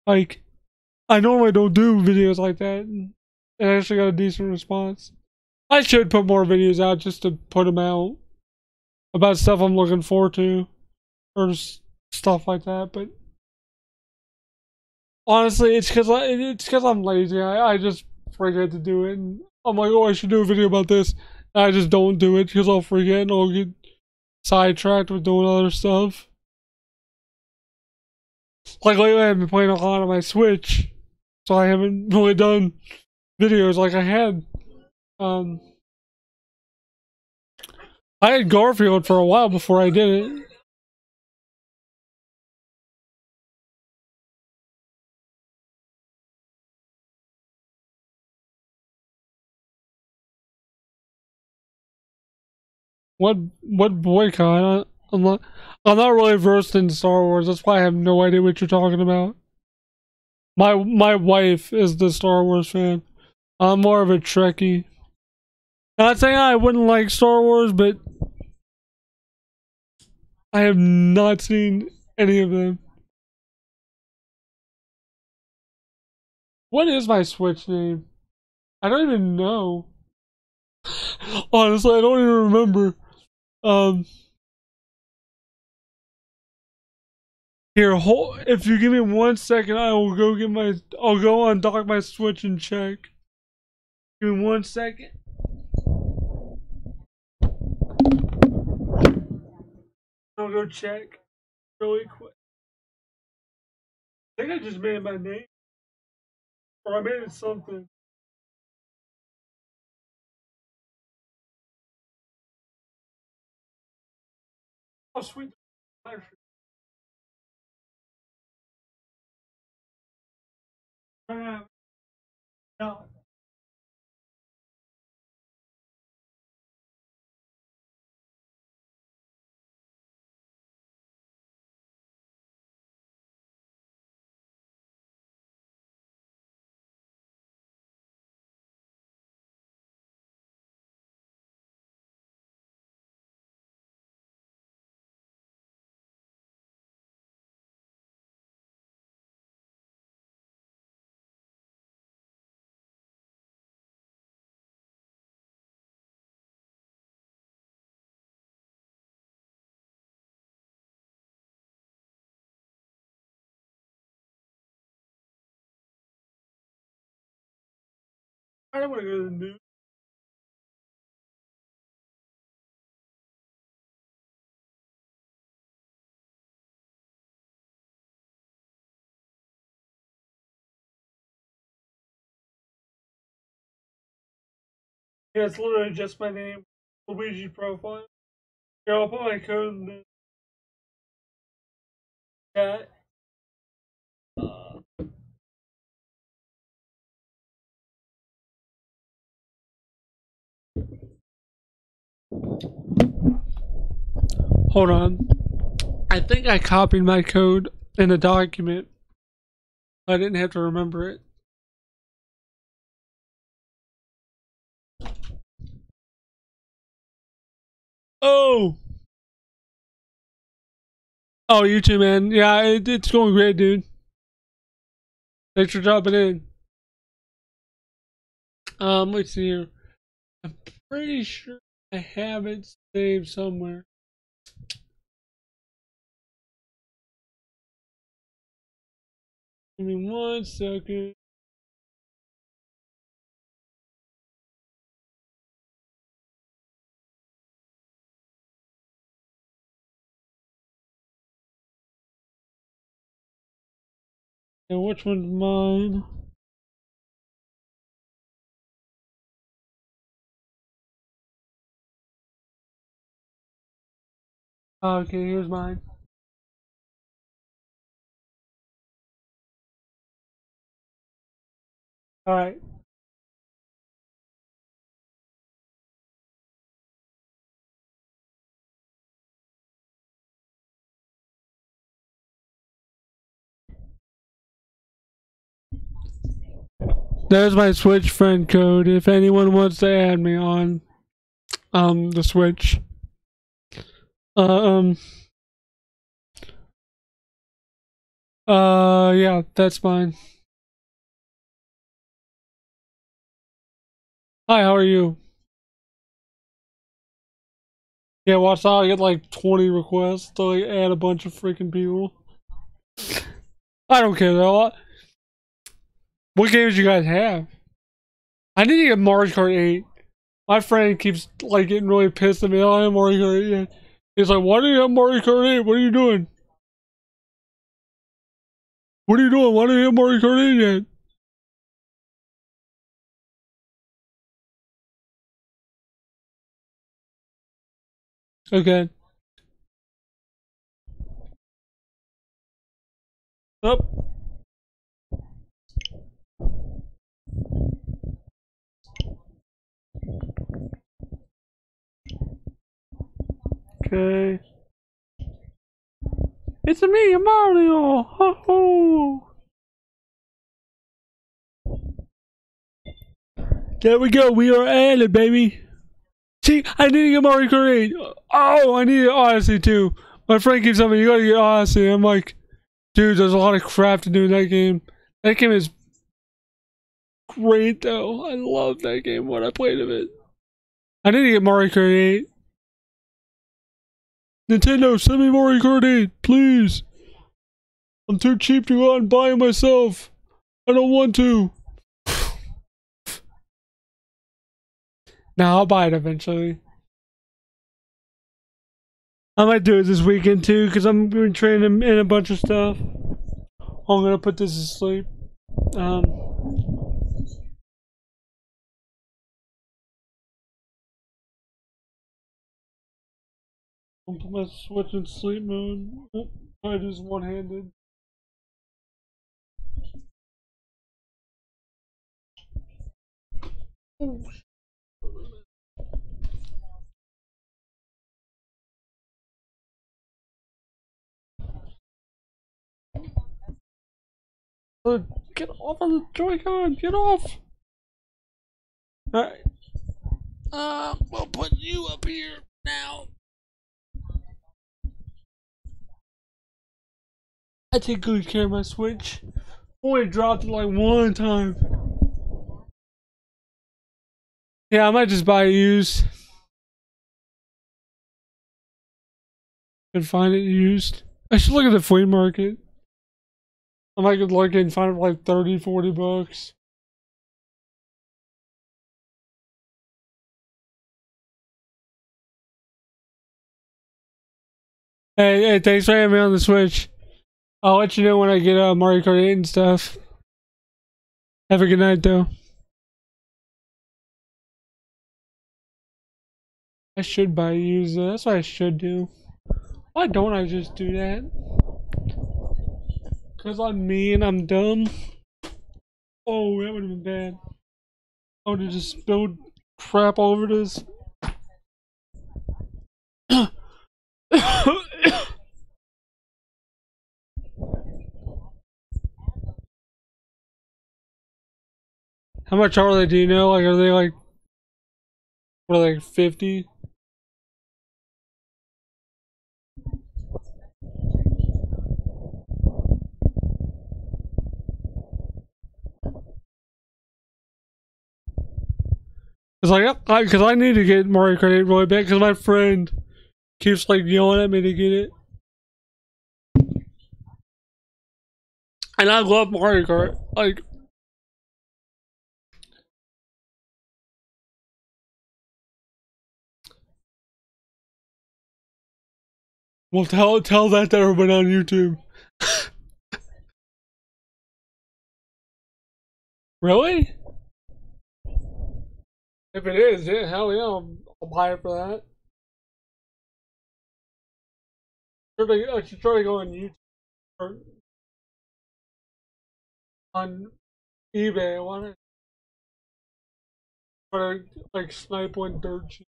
Speaker 1: like, I normally don't do videos like that. And it actually got a decent response. I should put more videos out just to put them out about stuff I'm looking forward to or stuff like that. But honestly, it's because I'm lazy. I just forget to do it. And I'm like, oh, I should do a video about this. And I just don't do it because I'll forget and I'll get sidetracked with doing other stuff. Like lately, I've been playing a lot on my Switch, so I haven't really done videos like I had. Um, I had Garfield for a while before I did it. What boycott? I'm not really versed in Star Wars. That's why I have no idea what you're talking about. My wife is the Star Wars fan. I'm more of a Trekkie. Not saying I wouldn't like Star Wars, but I have not seen any of them. What is my Switch name? I don't even know. Honestly, I don't even remember. Um, Here, if you give me 1 second, I will go get my. I'll go undock my Switch and check. Give me 1 second. I'll go check really quick. I think I just made my name, or I made it something. Oh, sweet. No. I don't want to go to the news. Yeah, it's literally just my name, Luigi profile. Yeah, I'll put my code in the chat. Hold on. I think I copied my code in a document. I didn't have to remember it. Oh! Oh, you too, man. Yeah, it's going great, dude. Thanks for dropping in. Let's see here. I'm pretty sure I have it saved somewhere. Give me 1 second. And which one's mine? Okay, here's mine. Alright. There's my Switch friend code if anyone wants to add me on the Switch. Uh, yeah, that's fine. Hi, how are you? Yeah, watch out, I get like 20 requests to like add a bunch of freaking people. I don't care though. What games do you guys have? I need to get Mario Kart 8. My friend keeps like getting really pissed at me. Oh, I have Mario Kart 8 yet. He's like, why do you have Mario Kart 8? What are you doing? What are you doing? Why do you have Mario Kart 8 yet? Okay. Up. Okay. It's me, Mario. Ho ho. There we go. We are at it, baby. See, I need to get Mario Kart 8. Oh, I need Odyssey too. My friend keeps telling me, you gotta get Odyssey. I'm like, dude, there's a lot of crap to do in that game. That game is great though. I love that game when I played it. I need to get Mario Kart 8. Nintendo, send me Mario Kart 8, please. I'm too cheap to go out and buy it myself. I don't want to. Now I'll buy it eventually. I might do it this weekend too, because I'm going to train him in a bunch of stuff. I'm going to put this to sleep. I'm put my Switch in sleep mode. Oh, I just one-handed. Oh. Get off of the Joy-Con! Get off! Alright. We'll put you up here now. I take good care of my Switch. Only dropped it like one time. Yeah, I might just buy it used. And find it used. I should look at the flea market. I might could look and find it for like 30, 40 bucks. Hey, thanks for having me on the Switch. I'll let you know when I get Mario Kart 8 and stuff. Have a good night, though. I should buy used. That's what I should do. Why don't I just do that? Because I'm me and I'm dumb. Oh, that would have been bad. I would have just spilled crap all over this. How much are they? Do you know? Like, are they like, what, like 50? It's like, because I need to get Mario Kart 8 really bad, because my friend keeps like yelling at me to get it. And I love Mario Kart. Like, well, tell that to everybody on YouTube. Really? If it is, yeah, hell yeah, I'll buy it for that. I should try to go on YouTube or on eBay. I want to try to like snipe one dirt cheap.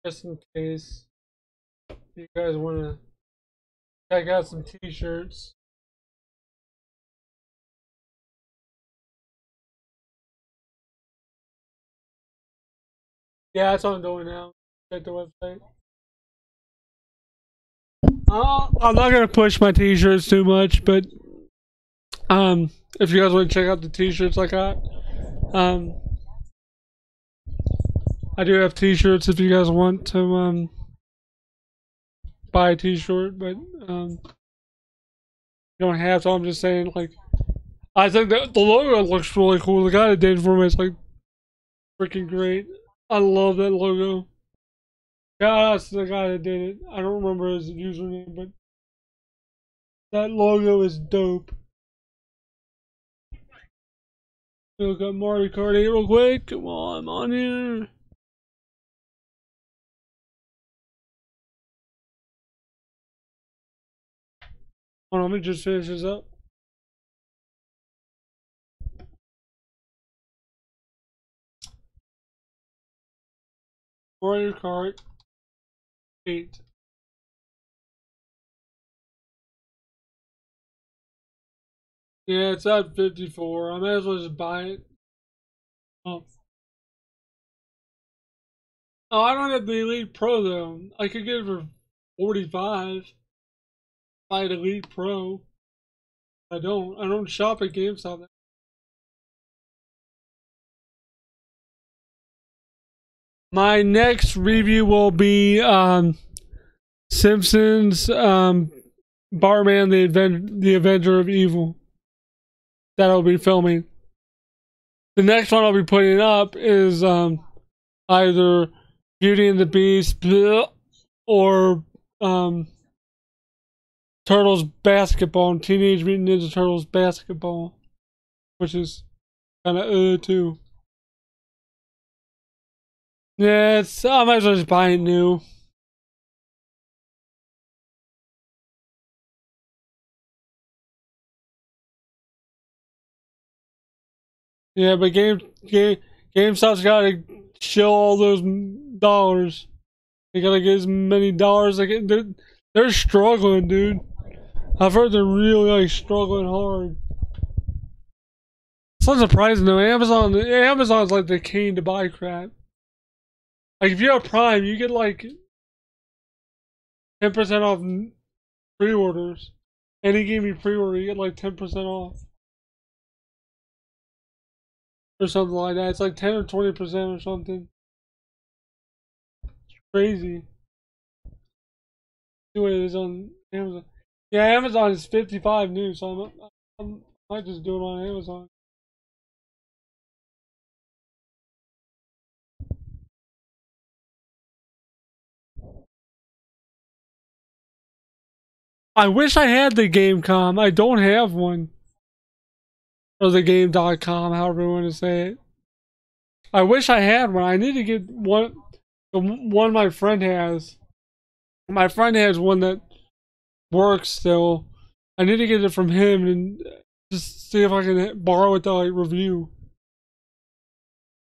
Speaker 1: Just in case you guys want to check out some t-shirts. Yeah, that's what I'm doing now. Check the website. I'm not gonna push my t-shirts too much, but If you guys want to check out the t-shirts I got, um, I do have t-shirts if you guys want to buy a t-shirt, but you don't have to. I'm just saying, like, I think that the logo looks really cool. The guy that did it for me is like freaking great. I love that logo. Yeah, that's the guy that did it. I don't remember his username, but that logo is dope. Look at Mario Kart 8 real quick. Come on, I'm on here. Hold on, let me just finish this up. Mario Kart 8. Yeah, it's at 54. I might as well just buy it. Oh, oh, I don't have the Elite Pro though. I could get it for 45. Buy the Elite Pro. I don't shop at GameStop. My next review will be Simpsons Bartman the Avenger of Evil. That I'll be filming. The next one I'll be putting up is either Beauty and the Beast or Turtles Basketball, Teenage Mutant Ninja Turtles Basketball, which is kind of too. Yeah, I might as well just buy it new. Yeah, but GameStop's gotta show all those dollars. They gotta get as many dollars they get. They're struggling, dude. I've heard they're really like struggling hard. It's not surprising though. Amazon's like the king to buy crap. Like if you have Prime, you get like 10% off pre-orders. Any game you pre-order, you get like 10% off. Or something like that. It's like 10 or 20% or something. It's crazy. See what it is on Amazon. Yeah, Amazon is 55 new, so I might just do it on Amazon. I wish I had the GameCom. I don't have one. Or the Game.com, however you want to say it. I wish I had one. I need to get one. The one my friend has. My friend has one that works still. I need to get it from him and just see if I can borrow it to like review.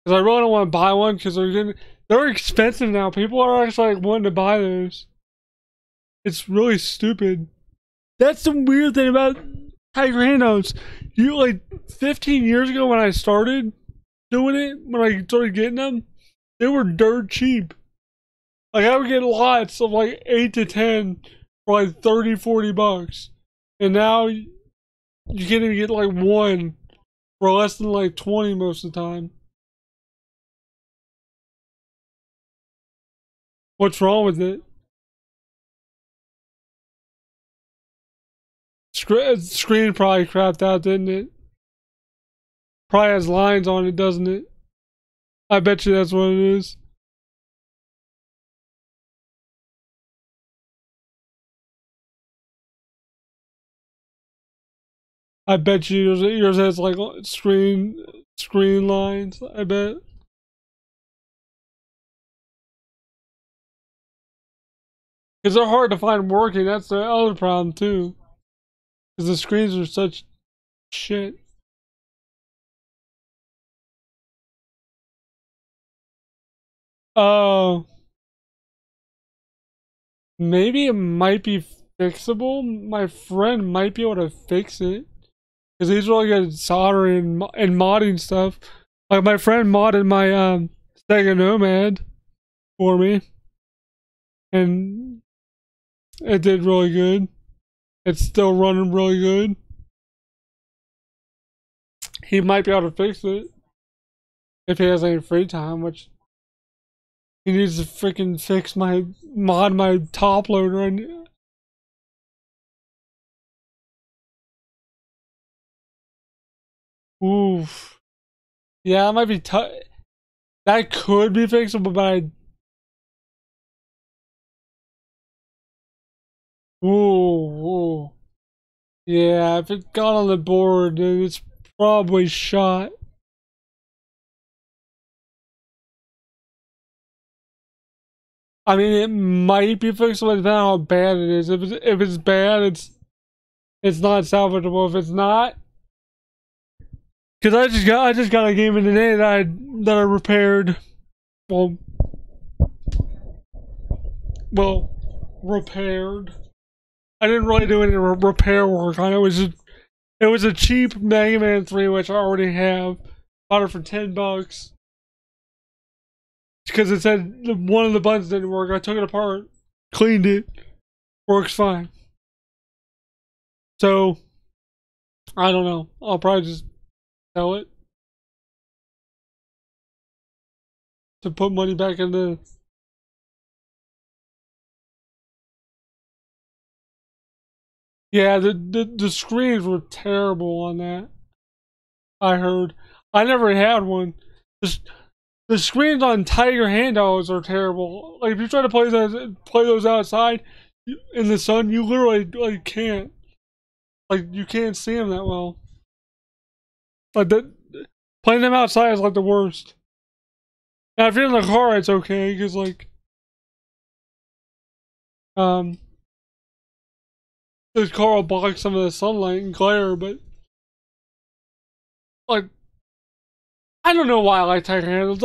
Speaker 1: Because I really don't want to buy one because they're expensive now. People are actually like wanting to buy those. It's really stupid. That's the weird thing about Tiger Handouts. You like 15 years ago when I started doing it, when I started getting them, they were dirt cheap. Like I would get lots of like 8 to 10 for like 30, 40 bucks. And now you can't even get like one for less than like 20 most of the time. What's wrong with it? Screen probably crapped out, didn't it? Probably has lines on it, doesn't it? I bet you that's what it is. I bet you yours has like screen lines. I bet. Because they're hard to find working. That's the other problem too. Because the screens are such shit. Oh, maybe it might be fixable. My friend might be able to fix it because he's really good at soldering and modding stuff. Like my friend modded my Sega Nomad for me, and it did really good. It's still running really good. he might be able to fix it if he has any free time, which he needs to freaking fix my top loader. And oof, yeah, that might be tough. That could be fixable, but ooh. Yeah, if it got on the board, then it's probably shot. I mean, it might be fixable depending on how bad it is. If it's bad, it's not salvageable. If it's not, because I just got a game in today that I repaired. Well, repaired. I didn't really do any repair work on it. It was a cheap Mega Man 3, which I already have. Bought it for $10 because it said one of the buttons didn't work. I took it apart, cleaned it, works fine. So I don't know. I'll probably just sell it to put money back into. Yeah, the screens were terrible on that. I heard. I never had one. The screens on Tiger handhelds are terrible. Like if you try to play those outside in the sun, you literally like can't. Like you can't see them that well. Like that, playing them outside is like the worst. Now if you're in the car, it's okay because like um the car will block some of the sunlight and glare, but like I don't know why I like Tiger handles.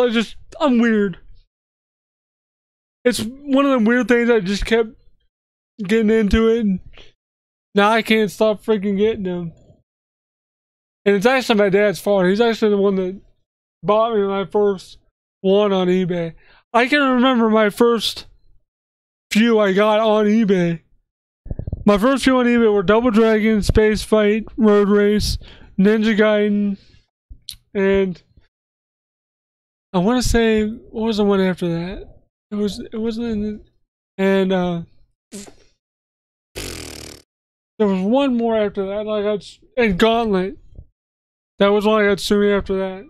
Speaker 1: I'm weird. It's one of the weird things I just kept getting into it, and now I can't stop freaking getting them. And it's actually my dad's fault. He's actually the one that bought me my first one on eBay. I can remember my first few I got on eBay. My first few on eBay were Double Dragon, Space Fight, Road Race, Ninja Gaiden, and I want to say what was the one after that? It wasn't in the, and there was one more after that. I got and Gauntlet. That was one I got soon after that.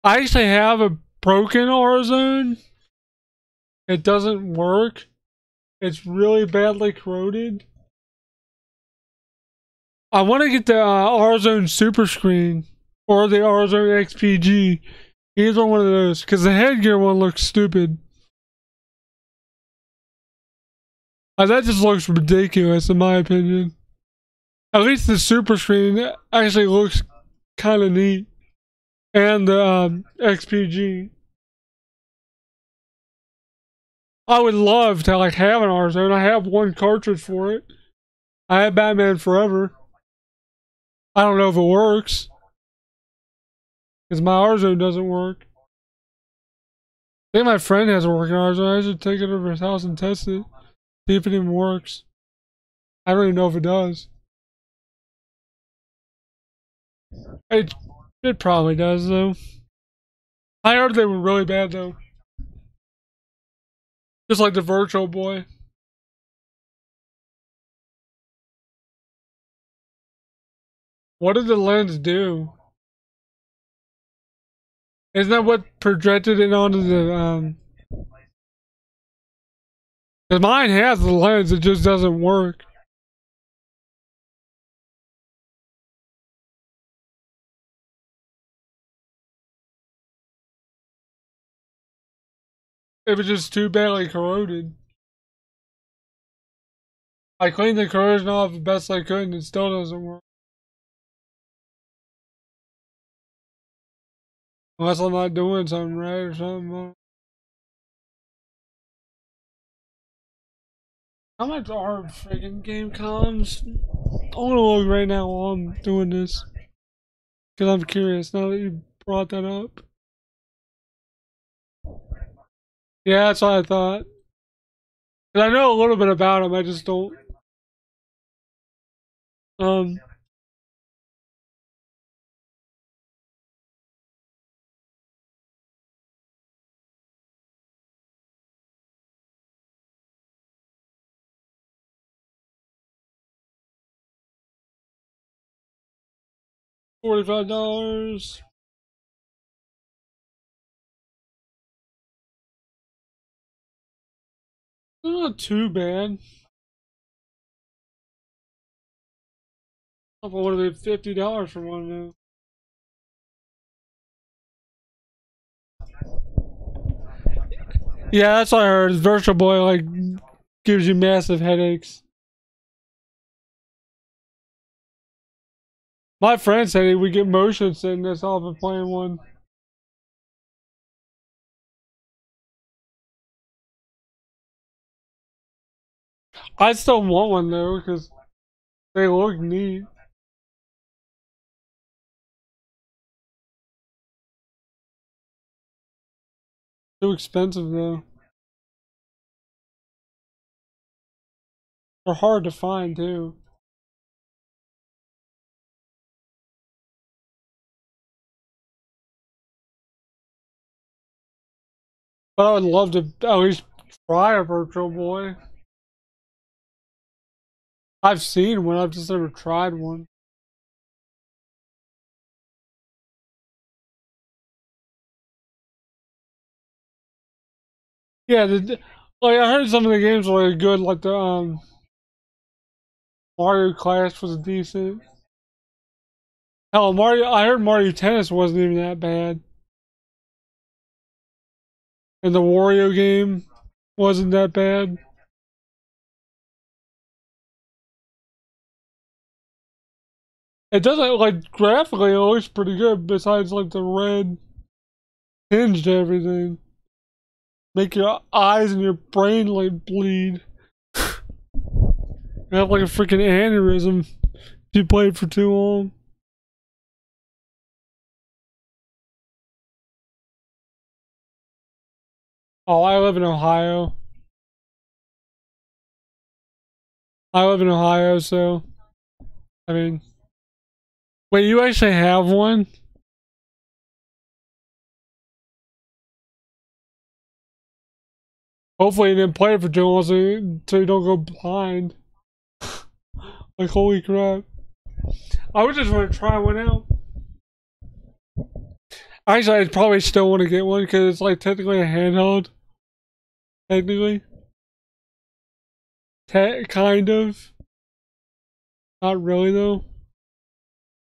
Speaker 1: I actually have a broken R-Zone. It doesn't work. It's really badly corroded. I want to get the R-Zone Super Screen or the R-Zone XPG. Either one of those, because the headgear one looks stupid. That just looks ridiculous in my opinion. At least the Super Screen actually looks kind of neat. And the XPG. I would love to like have an R-Zone. I have one cartridge for it. I have Batman Forever. I don't know if it works. Because my R-Zone doesn't work. I think my friend has a working R-Zone. I should take it over to his house and test it. See if it even works. I don't even know if it does. It probably does though. I heard they were really bad though. Just like the Virtual Boy. What did the lens do? Isn't that what projected it onto the Cause mine has the lens, it just doesn't work. It was just too badly corroded. I cleaned the corrosion off the best I could and it still doesn't work. Unless I'm not doing something right or something. How much are freaking game comms? I wanna look right now while I'm doing this. Cause I'm curious now that you brought that up. Yeah, that's what I thought. Cause I know a little bit about them, I just don't Um, $45. Not too bad. I would have paid $50 for one now. Yeah, that's what I heard. Virtual Boy like gives you massive headaches. My friend said he would get motion sickness off of playing one. I still want one though because they look neat. Too expensive though. They're hard to find too. But I would love to at least try a Virtual Boy. I've seen one, I've just never tried one. Yeah, like I heard some of the games were like good, like the Mario Clash was decent. Hell, Mario, I heard Mario Tennis wasn't even that bad. And the Wario game wasn't that bad. It doesn't, like, graphically, it looks pretty good, besides, like, the red tinge to everything. Make your eyes and your brain, like, bleed. You have, like, a freaking aneurysm if you play it for too long. Oh, I live in Ohio. I live in Ohio, so, I mean... Wait, you actually have one? Hopefully you didn't play it for too long so you don't go blind. Like, holy crap. I would just want to try one out. Actually, I probably still want to get one because it's like technically a handheld. Technically. Kind of. Not really, though.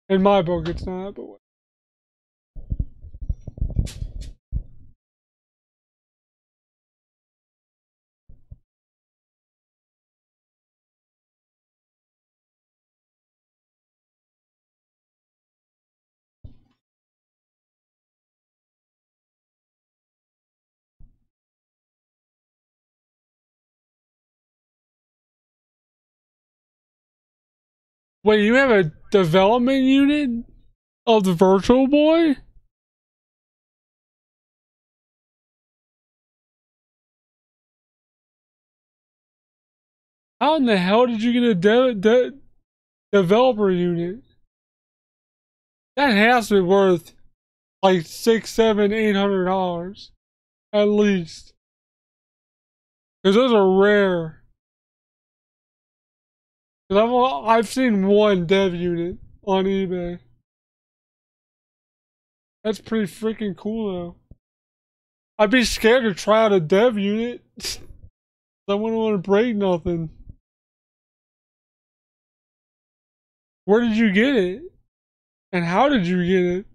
Speaker 1: In my book, it's not, but... Wait, you have a development unit of the Virtual Boy? How in the hell did you get a developer unit? That has to be worth like $600, $700, $800 at least. Because those are rare. Because I've seen one dev unit on eBay. That's pretty freaking cool though. I'd be scared to try out a dev unit. I wouldn't want to break nothing. Where did you get it? And how did you get it?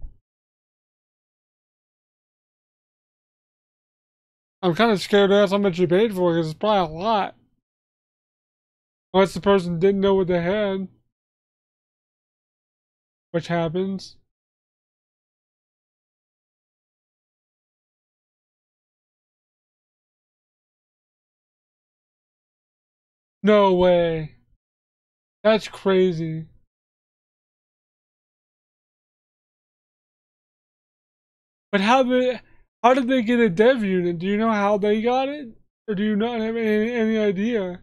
Speaker 1: I'm kind of scared to ask how much you paid for it because it's probably a lot. Unless the person didn't know what they had. Which happens. No way. That's crazy. But how did they get a dev unit? Do you know how they got it? Or do you not have any idea?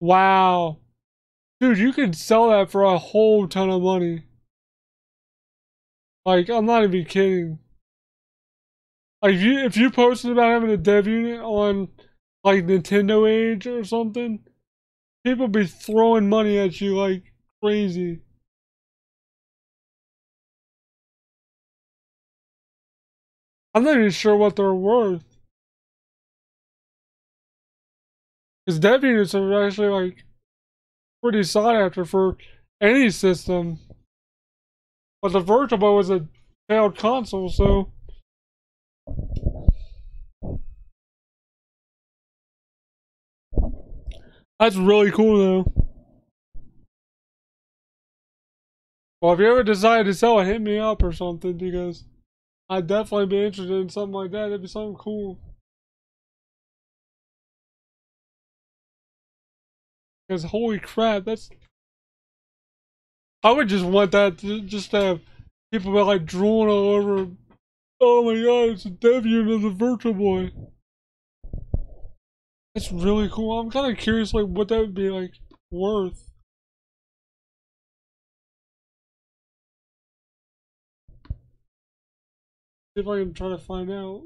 Speaker 1: Wow. Dude, you could sell that for a whole ton of money. Like, I'm not even kidding. Like, if you posted about having a dev unit on, like, Nintendo Age or something, people be throwing money at you like crazy. I'm not even sure what they're worth. Because dev units are actually, like, pretty sought after for any system. But the Virtual Boy was a failed console, so that's really cool, though. Well, if you ever decide to sell it, hit me up or something, because I'd definitely be interested in something like that. That'd be something cool. Because holy crap, that's... I would just want that to just have people be like drooling all over. Oh my god, it's a dev unit of the Virtual Boy. That's really cool. I'm kind of curious, like, what that would be like worth. See if I can try to find out.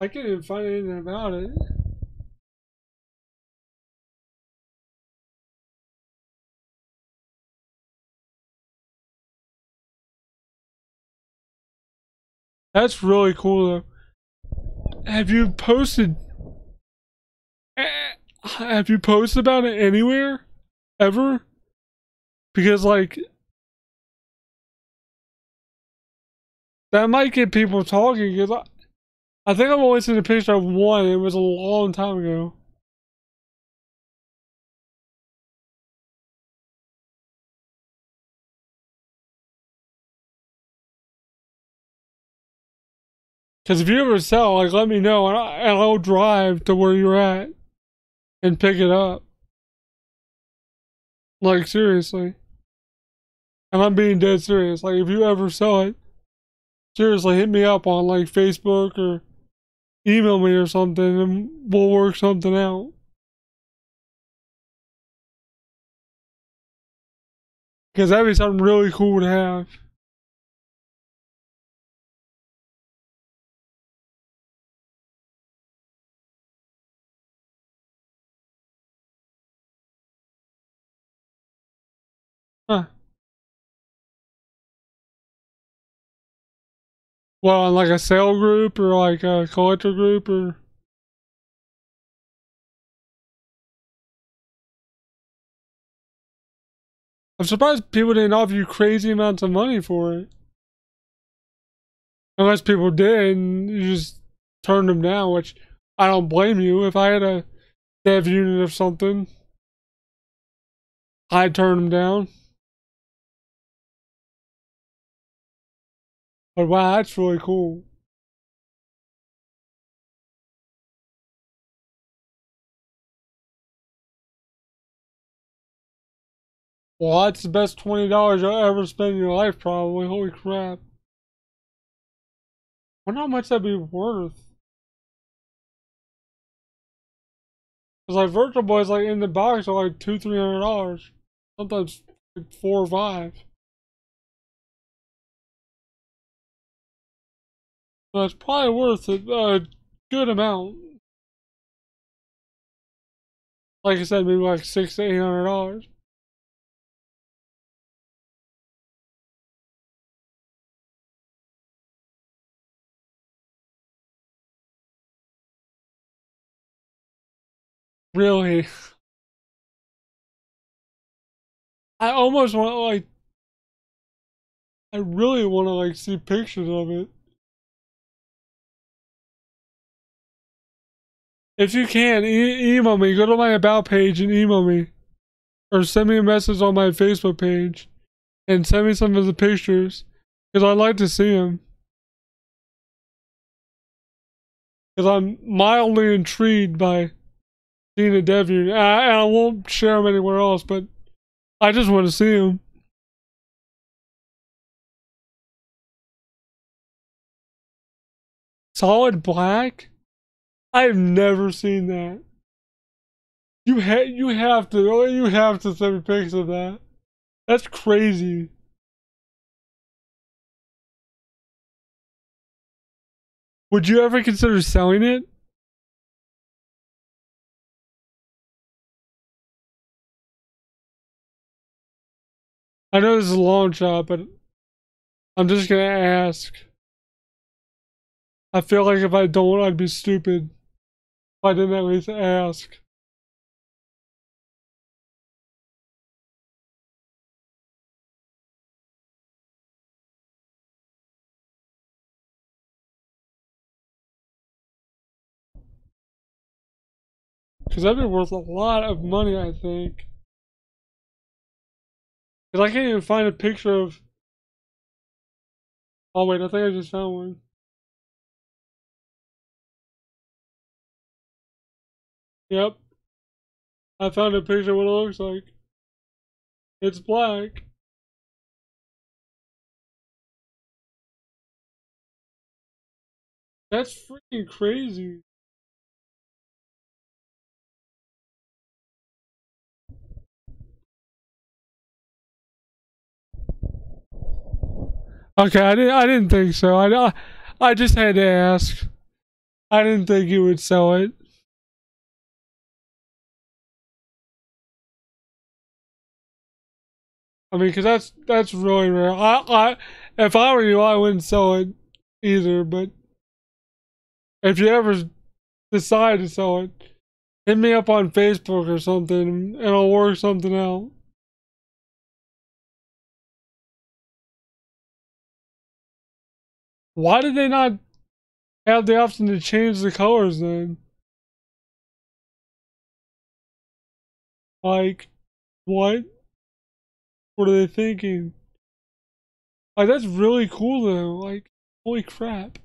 Speaker 1: I can't even find anything about it. That's really cool though. Have you posted? Have you posted about it anywhere ever? Because like that might get people talking. Because I think I've only seen a picture of one. It was a long time ago. Because if you ever sell, like, let me know, and I'll drive to where you're at and pick it up. Like, seriously. And I'm being dead serious. Like, if you ever sell it, seriously, hit me up on, like, Facebook or email me or something, and we'll work something out. Because that'd be something really cool to have. Huh. Well, on, like, a sale group or, like, a collector group or... I'm surprised people didn't offer you crazy amounts of money for it. Unless people did, and you just turned them down, which I don't blame you. If I had a dev unit of something, I'd turn them down. But wow, that's really cool. Well, that's the best $20 you'll ever spend in your life, probably. Holy crap. I wonder how much that'd be worth. Cause like Virtual Boys, like in the box, are like $200-300. Sometimes like 4 or 5. So it's probably worth a good amount. Like I said, maybe like $600 to $800. Really, I almost want to like. I really want to like see pictures of it. If you can, email me. Go to my about page and email me, or send me a message on my Facebook page, and send me some of the pictures, because I'd like to see them. Because I'm mildly intrigued by seeing a dev unit. I won't share them anywhere else, but I just want to see them. Solid black? I've never seen that. You have to send me pics of that. That's crazy. Would you ever consider selling it? I know this is a long shot, but I'm just gonna ask. I feel like if I don't, I'd be stupid if I didn't at least ask. Because that'd be worth a lot of money, I think. Because I can't even find a picture of. Oh, wait, I think I just found one. Yep. I found a picture of what it looks like. It's black. That's freaking crazy. Okay, I didn't think so. I just had to ask. I didn't think you would sell it. I mean, because that's really rare. If I were you, I wouldn't sell it either. But if you ever decide to sell it, hit me up on Facebook or something, and I'll work something out. Why did they not have the option to change the colors then? Like, what? What are they thinking? Like, that's really cool though. Like, holy crap.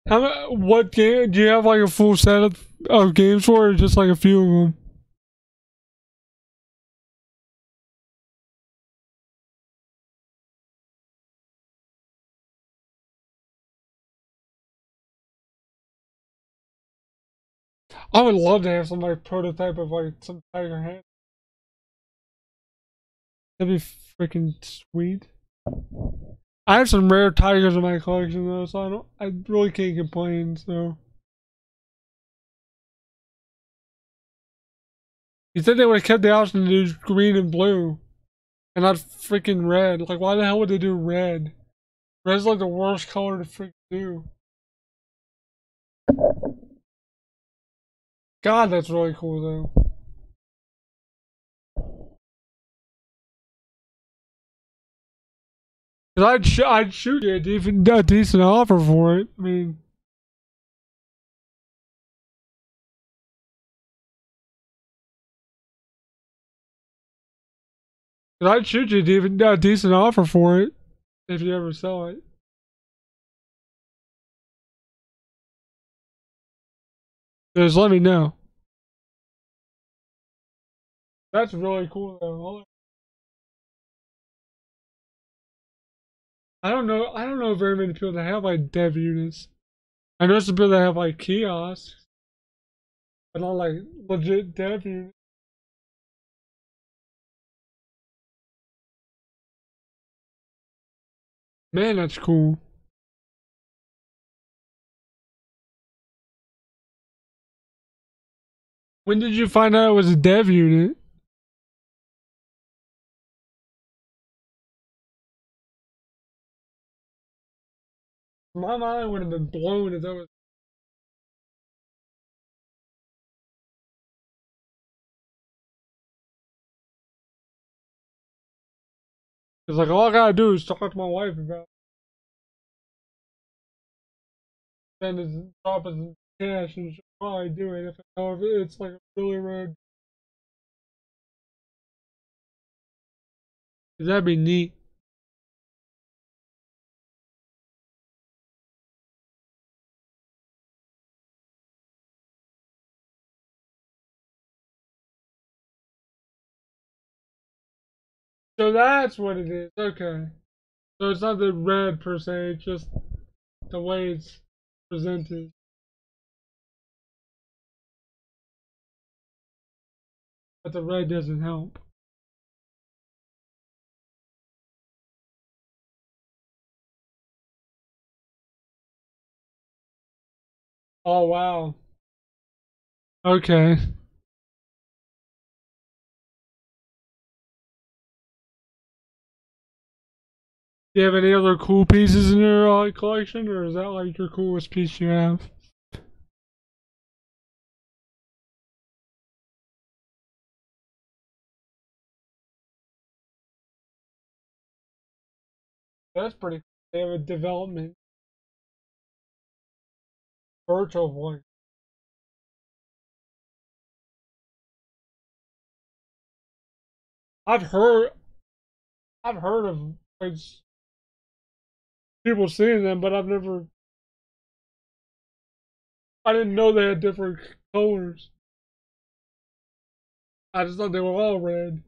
Speaker 1: What game? Do you have like a full set of games for it, or just like a few of them? I would love to have some like prototype of like some tiger hand. That'd be freaking sweet. I have some rare tigers in my collection though, so I really can't complain. So you said they would have kept the option to do green and blue, and not freaking red. Like, why the hell would they do red? Red's like the worst color to freaking do. God, that's really cool though. Cause I'd shoot you a decent offer for it. I mean, cause I'd shoot you a decent offer for it if you ever sell it. Just let me know. That's really cool though. I don't know very many people that have like dev units. I know some people that have like kiosks, but not like legit dev units. Man, that's cool. When did you find out it was a dev unit? My mind would have been blown if that was. It's like all I gotta do is talk to my wife about spending drop in cash and she'll probably do it if I know if it's like a really road. That'd be neat. So that's what it is. Okay. So it's not the red per se, it's just the way it's presented. But the red doesn't help. Oh wow. Okay. Do you have any other cool pieces in your collection, or is that like your coolest piece you have? That's pretty cool. They have a development virtual voice. I've heard I've heard of like, people seeing them, but I didn't know they had different colors. I just thought they were all red.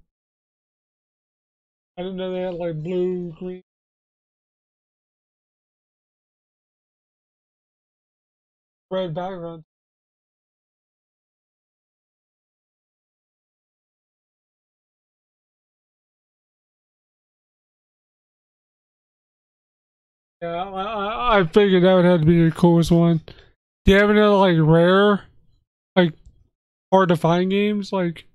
Speaker 1: I didn't know they had like blue, green, red background. Yeah, I figured that would have to be the coolest one. Do you have any other like rare, like hard to find games? Like,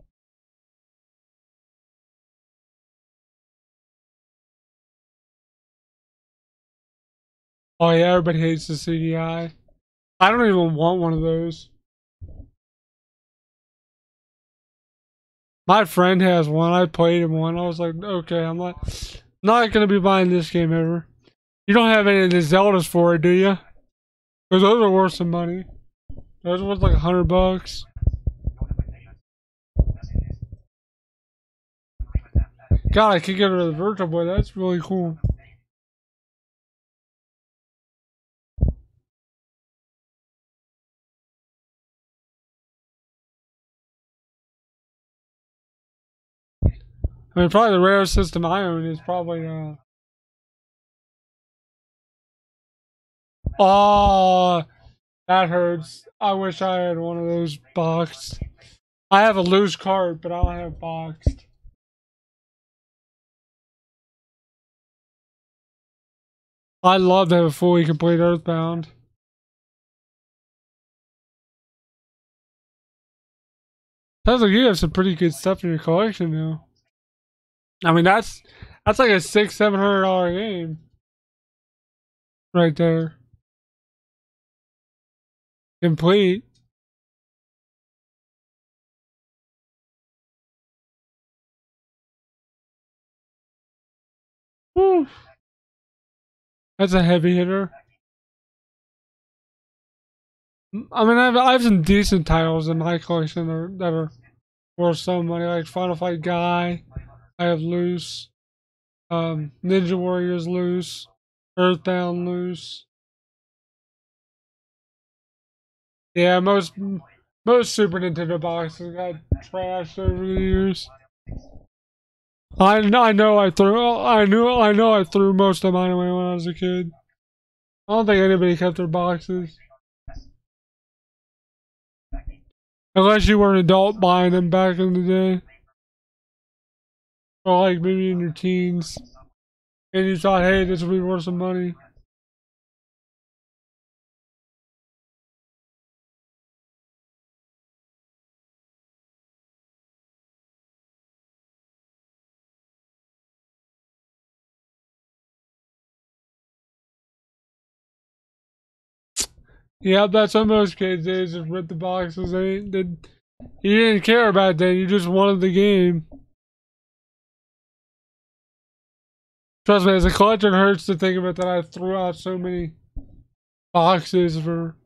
Speaker 1: oh yeah, everybody hates the CDI. I don't even want one of those. My friend has one. I played him one. I was like, okay, I'm not gonna be buying this game ever. You don't have any of the Zeldas for it, do you? Because those are worth some money. Those are worth like $100. God, I could get rid of the Virtual Boy. That's really cool. I mean, probably the rarest system I own is probably oh, that hurts. I wish I had one of those boxed. I have a loose cart, but I don't have boxed. I'd love to have a fully complete Earthbound. Sounds like you have some pretty good stuff in your collection now. I mean, that's like a $600-700 game right there, complete. Whew. That's a heavy hitter. I mean, I have some decent titles in my collection that are worth some money, like Final Fight Guy. I have loose. Ninja Warriors loose. Earthbound loose. Yeah, most Super Nintendo boxes got trashed over the years. I know I threw most of mine away when I was a kid. I don't think anybody kept their boxes unless you were an adult buying them back in the day, or like maybe in your teens, and you thought, hey, this will be worth some money. Yeah, that's what most kids did, just rip the boxes. You didn't care about that, you just wanted the game. Trust me, as a collector, it hurts to think about that I threw out so many boxes for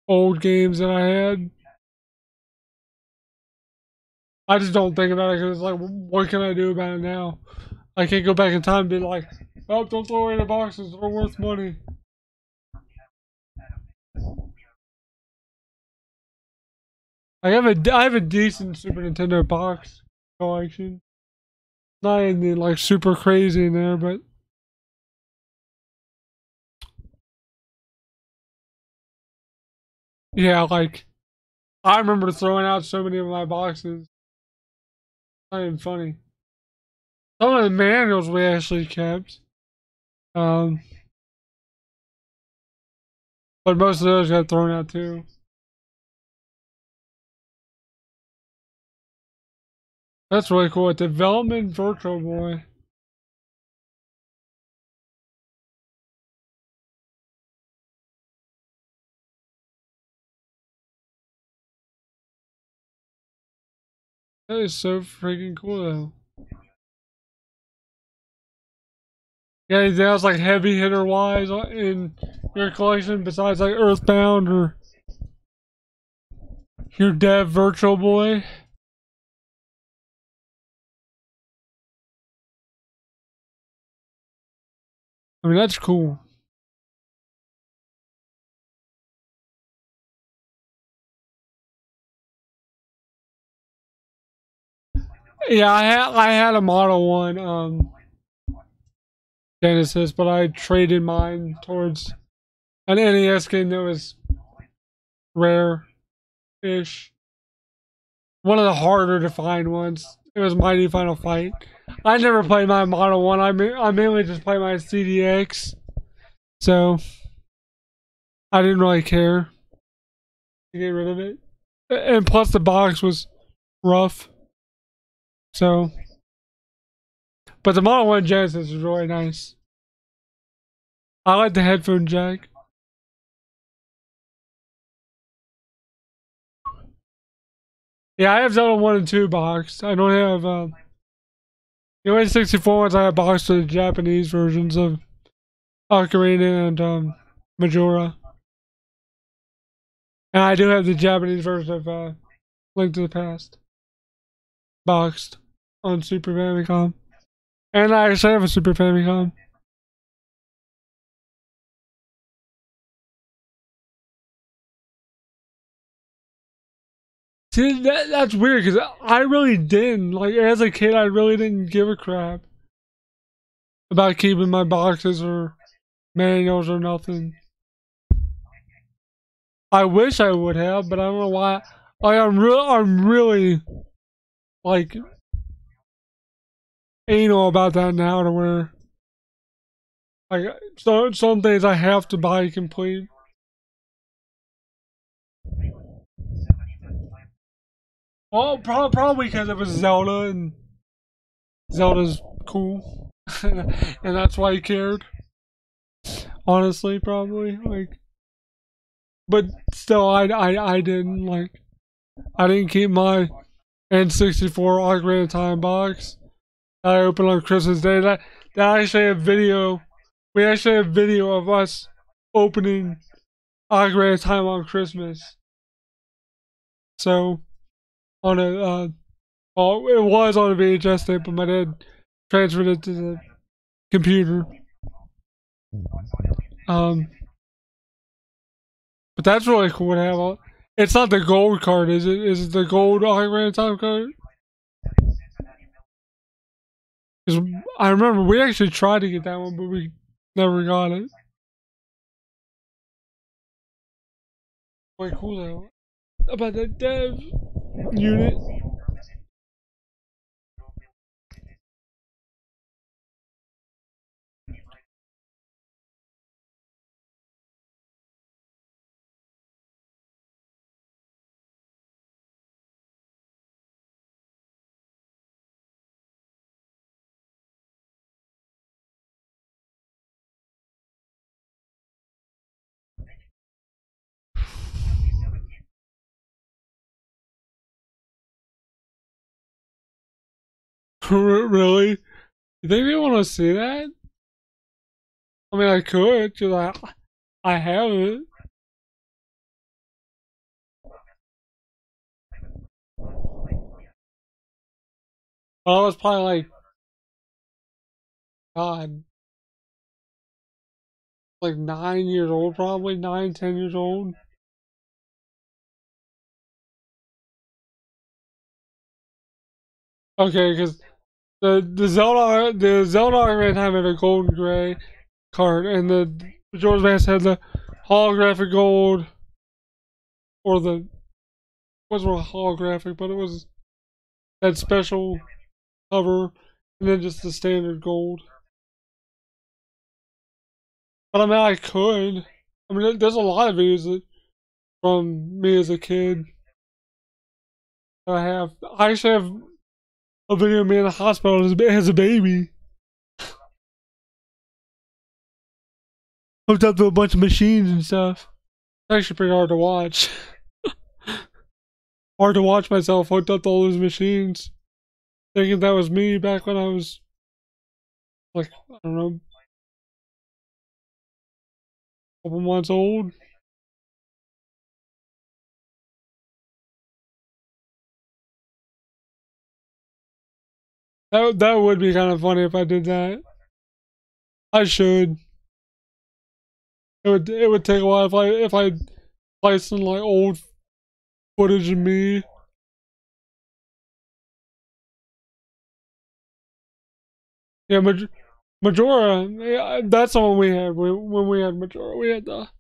Speaker 1: old games that I had. I just don't think about it because it's like, what can I do about it now? I can't go back in time and be like, oh, don't throw away the boxes, they're worth money. I have a decent Super Nintendo box collection. Not anything like super crazy in there, but yeah, like I remember throwing out so many of my boxes. Not even funny. Some of the manuals we actually kept. Um, but most of those got thrown out too. That's really cool. Development Virtual Boy. That is so freaking cool though. Yeah, anything else like heavy hitter wise in your collection besides like Earthbound or your Dev Virtual Boy? I mean, that's cool. Yeah, I had a Model One Genesis, but I traded mine towards an NES game that was rare-ish. One of the harder to find ones. It was Mighty Final Fight. I never played my Model One. I mainly just play my CDX, so I didn't really care to get rid of it. And plus, the box was rough. So, but the Model One Genesis is really nice. I like the headphone jack. Yeah, I have Zelda 1 and 2 boxed. I don't have the only 64 ones I have boxed are the Japanese versions of Ocarina and Majora. And I do have the Japanese version of Link to the Past boxed on Super Famicom. And I actually have a Super Famicom. See, that's weird because I really didn't. Like, as a kid, I really didn't give a crap about keeping my boxes or manuals or nothing. I wish I would have, but I don't know why. Like, I'm really, like, anal about that now to where, like, some things I have to buy complete. Well, probably because it was Zelda and Zelda's cool, and that's why he cared. Honestly, probably like, but still, I didn't like. I didn't keep my N64 Ocarina of Time box that I opened on Christmas Day. That actually have video. We actually have video of us opening Ocarina of Time on Christmas. So on a well, it was on a VHS tape, but my dad transferred it to the computer. Um, but that's really cool to have. It's not the gold card, is it? Is it the gold Ocarina of Time card? Because I remember we actually tried to get that one, but we never got it. Quite cool though. About the dev unit. Really? You think they want to see that? I mean, I could, cause I have it. But I was probably like, God, like 9 years old, probably 9, 10 years old. Okay, because the Zelda Ocarina had a golden gray card, and the Majora's Mask had the holographic gold, or the wasn't really holographic, but it was that special cover, and then just the standard gold. But I mean, I could. I mean, there's a lot of videos that, from me as a kid that I have. I actually have a video of me in the hospital as a baby, hooked up to a bunch of machines and stuff. It's actually pretty hard to watch. Hard to watch myself hooked up to all those machines, thinking that was me back when I was like, I don't know, a couple months old. That would be kind of funny if I did that. I should. It would take a while if I placed in like old footage of me. Yeah, Majora. Yeah, that's the one we had when we had Majora. We had the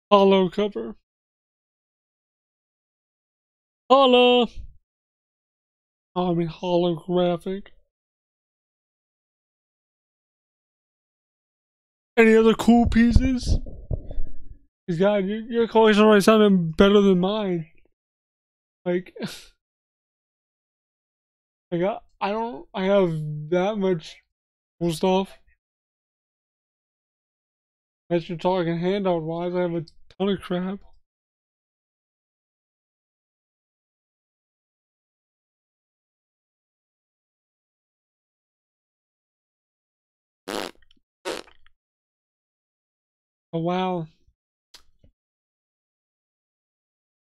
Speaker 1: hollow cover. Hollow. Oh, I mean holographic. Any other cool pieces? God, your collection already sounded better than mine. Like, I don't, I have that much cool stuff. As you're talking handout wise, I have a ton of crap. Oh wow.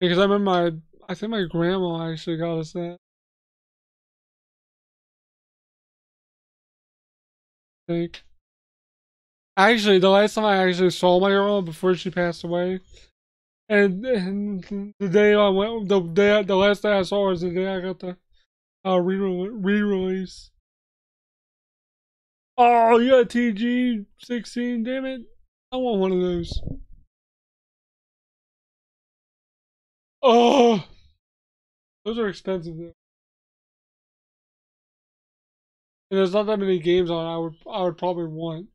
Speaker 1: Because I remember I think my grandma actually got us that. I think. Actually, the last time I actually saw my grandma before she passed away, and the day I went, the last day I saw her was the day I got the re-release. Oh, you got TG16, damn it! I want one of those. Oh, those are expensive though. And there's not that many games on. I would probably want,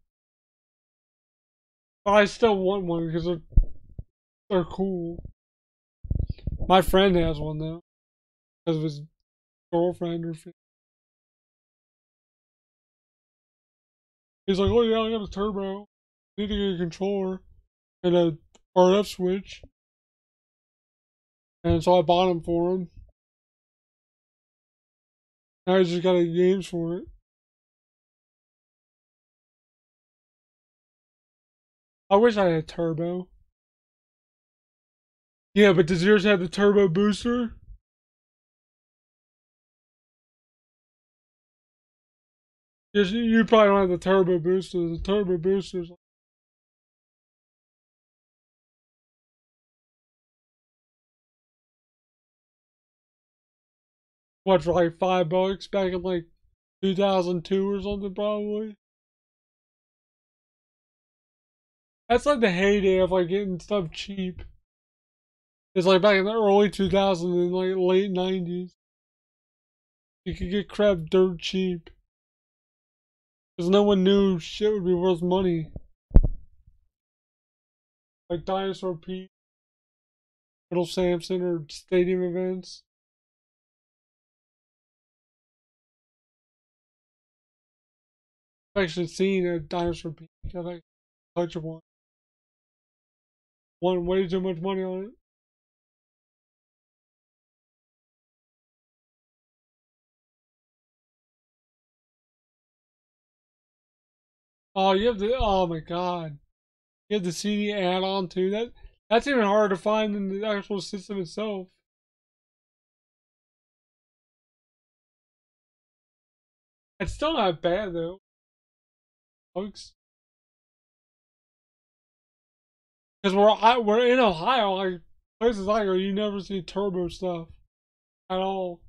Speaker 1: but I still want one because they're cool. My friend has one though because of his girlfriend or. He's like, oh yeah, I got a turbo. Need to get a controller and a RF switch. And so I bought them for him. Now he's just got to get games for it. I wish I had turbo. Yeah, but does yours have the turbo booster? Yes, you probably don't have the turbo booster. The turbo booster's what, for like $5 back in like 2002 or something, probably. That's like the heyday of like getting stuff cheap. It's like back in the early 2000s and like late 90s. You could get crap dirt cheap. Because no one knew shit would be worth money. Like Dinosaur Pete, Little Samson, or stadium events. I've actually seen a Dinosaur Pete. I like touch of one. Won way too much money on it. Oh, you have the. Oh my god, you have the CD add-on too. That's even harder to find than the actual system itself. It's still not bad though, folks. Because we're in Ohio, like places like where you never see turbo stuff at all.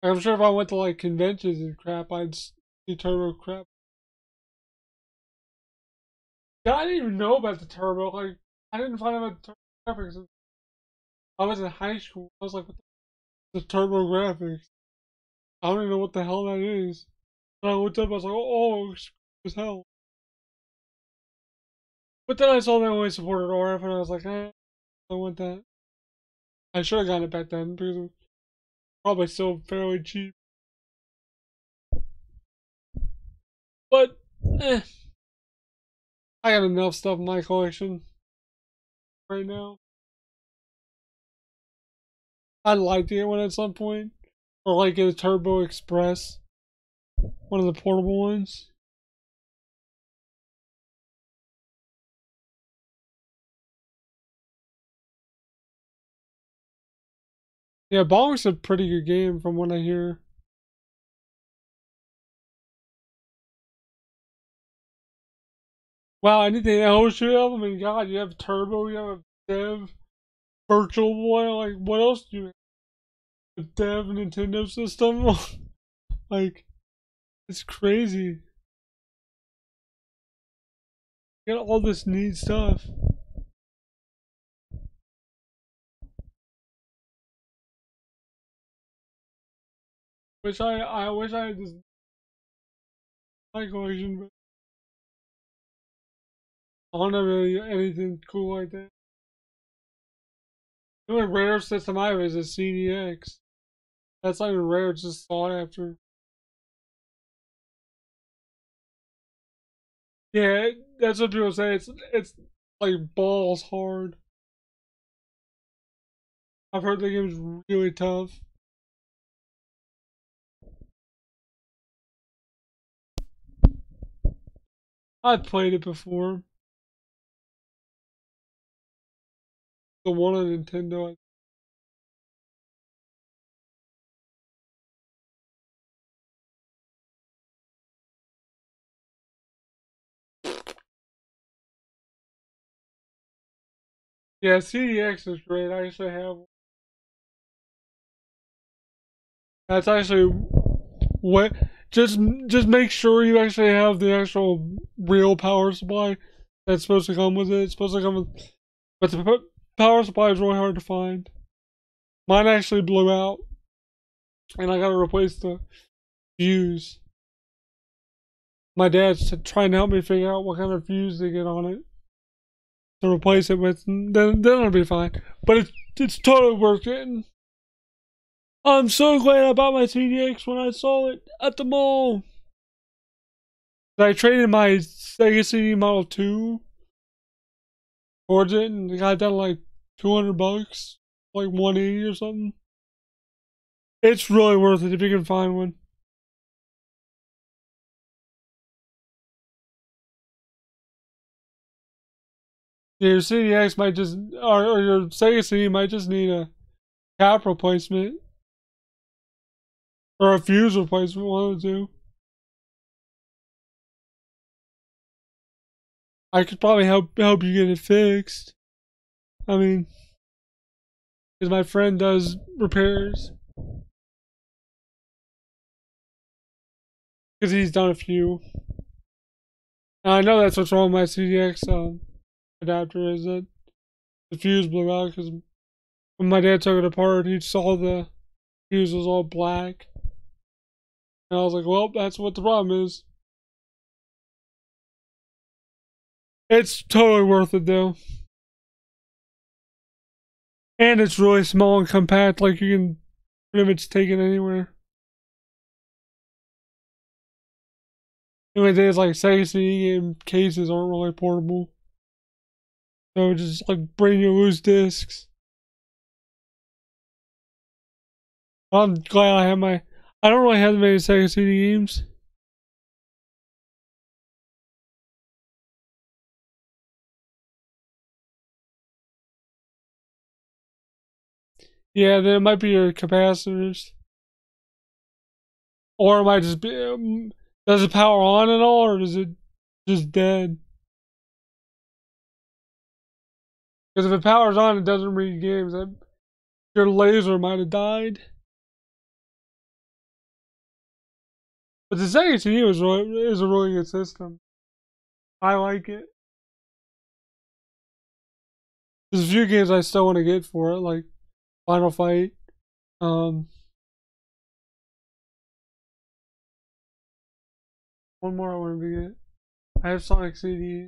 Speaker 1: Like, I'm sure if I went to like conventions and crap, I'd see turbo crap. Yeah, I didn't even know about the turbo. Like, I didn't find out about the turbo graphics. I was in high school. I was like, what the turbo graphics? I don't even know what the hell that is. And I looked up, I was like, oh, it's as hell. But then I saw they only supported RF, and I was like, I want that. I should have gotten it back then because it was probably still fairly cheap. But, eh, I got enough stuff in my collection right now. I'd like to get one at some point, or like get a Turbo Express, one of the portable ones. Yeah, Bonk's a pretty good game from what I hear. Wow, anything else you have? I mean, God, you have Turbo, you have Dev, Virtual Boy. Like, what else do you have? A Dev Nintendo system? Like, it's crazy. You got all this neat stuff. I wish I had this my collection, but I don't have anything cool like that. The only rare system I have is a CDX. That's not even rare, it's just sought after. Yeah, that's what people say. It's like balls hard. I've heard the game's really tough. I've played it before. The one on Nintendo. Yeah, CDX is great. I actually have. That's actually what. Just make sure you actually have the actual real power supply that's supposed to come with it. It's supposed to come with, but the power supply is really hard to find. Mine actually blew out, and I got to replace the fuse. My dad's trying to help me figure out what kind of fuse to get on it to replace it with. Then it'll be fine. But it's totally worth getting. I'm so glad I bought my CDX when I saw it at the mall. I traded my Sega CD Model 2 towards it and got down like $200, like 180 or something. It's really worth it if you can find one. Yeah, your CDX might just, or your Sega CD might just need a cap replacement or a fuse replacement, one of the two. I could probably help you get it fixed. I mean, because my friend does repairs. Because he's done a few. And I know that's what's wrong with my CDX adapter is that the fuse blew out because when my dad took it apart, he saw the fuse was all black. And I was like, well, that's what the problem is. It's totally worth it though. And it's really small and compact, like you can pretty much take it anywhere. Nowadays, like Sega CD game cases aren't really portable. So just like bring your loose discs. I'm glad I have my. I don't really have many Sega CD games. Yeah, then it might be your capacitors. Or it might just be. Does it power on at all, or is it just dead? Because if it powers on, it doesn't read games. Your laser might have died. But the Sega CD is a really good system. I like it. There's a few games I still want to get for it, like Final Fight. Um, one more I want to get. I have Sonic CD.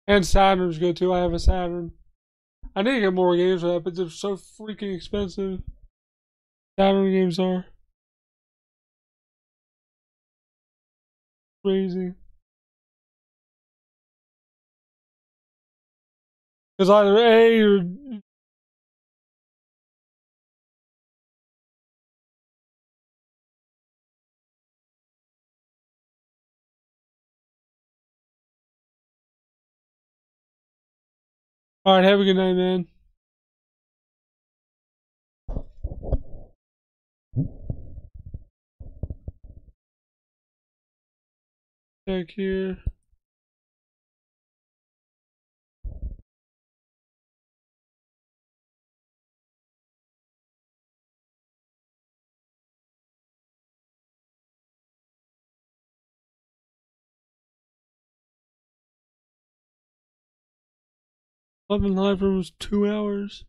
Speaker 1: And Saturn's good too. I have a Saturn. I need to get more games for that, but they're so freaking expensive. Saturn games are crazy. Because either A or alright, have a good night, man. Check here. I've been live for almost 2 hours.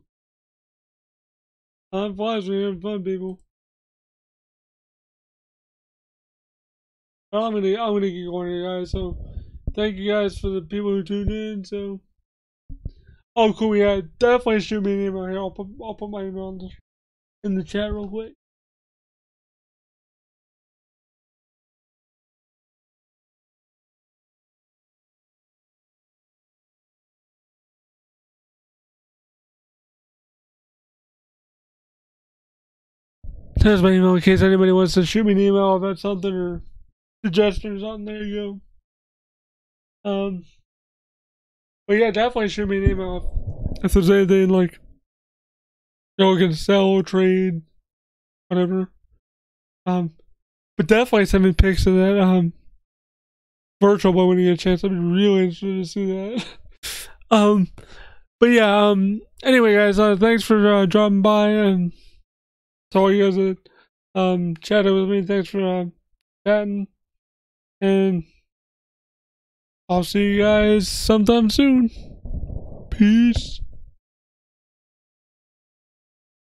Speaker 1: Time flies when you're having fun, people. Well, I'm gonna get going here, guys. So, thank you guys for the people who tuned in. So, oh, cool. Yeah, definitely shoot me an email here. I'll put my email in the chat real quick. There's my email in case anybody wants to shoot me an email about something or suggestions on there. You go. But yeah, definitely shoot me an email if there's anything like you can sell or trade, whatever. But definitely send me pics of that virtual boy when you get a chance. I'd be really interested to see that. But yeah, anyway, guys, thanks for dropping by, and to all you guys that chatted with me. Thanks for chatting, and I'll see you guys sometime soon. Peace.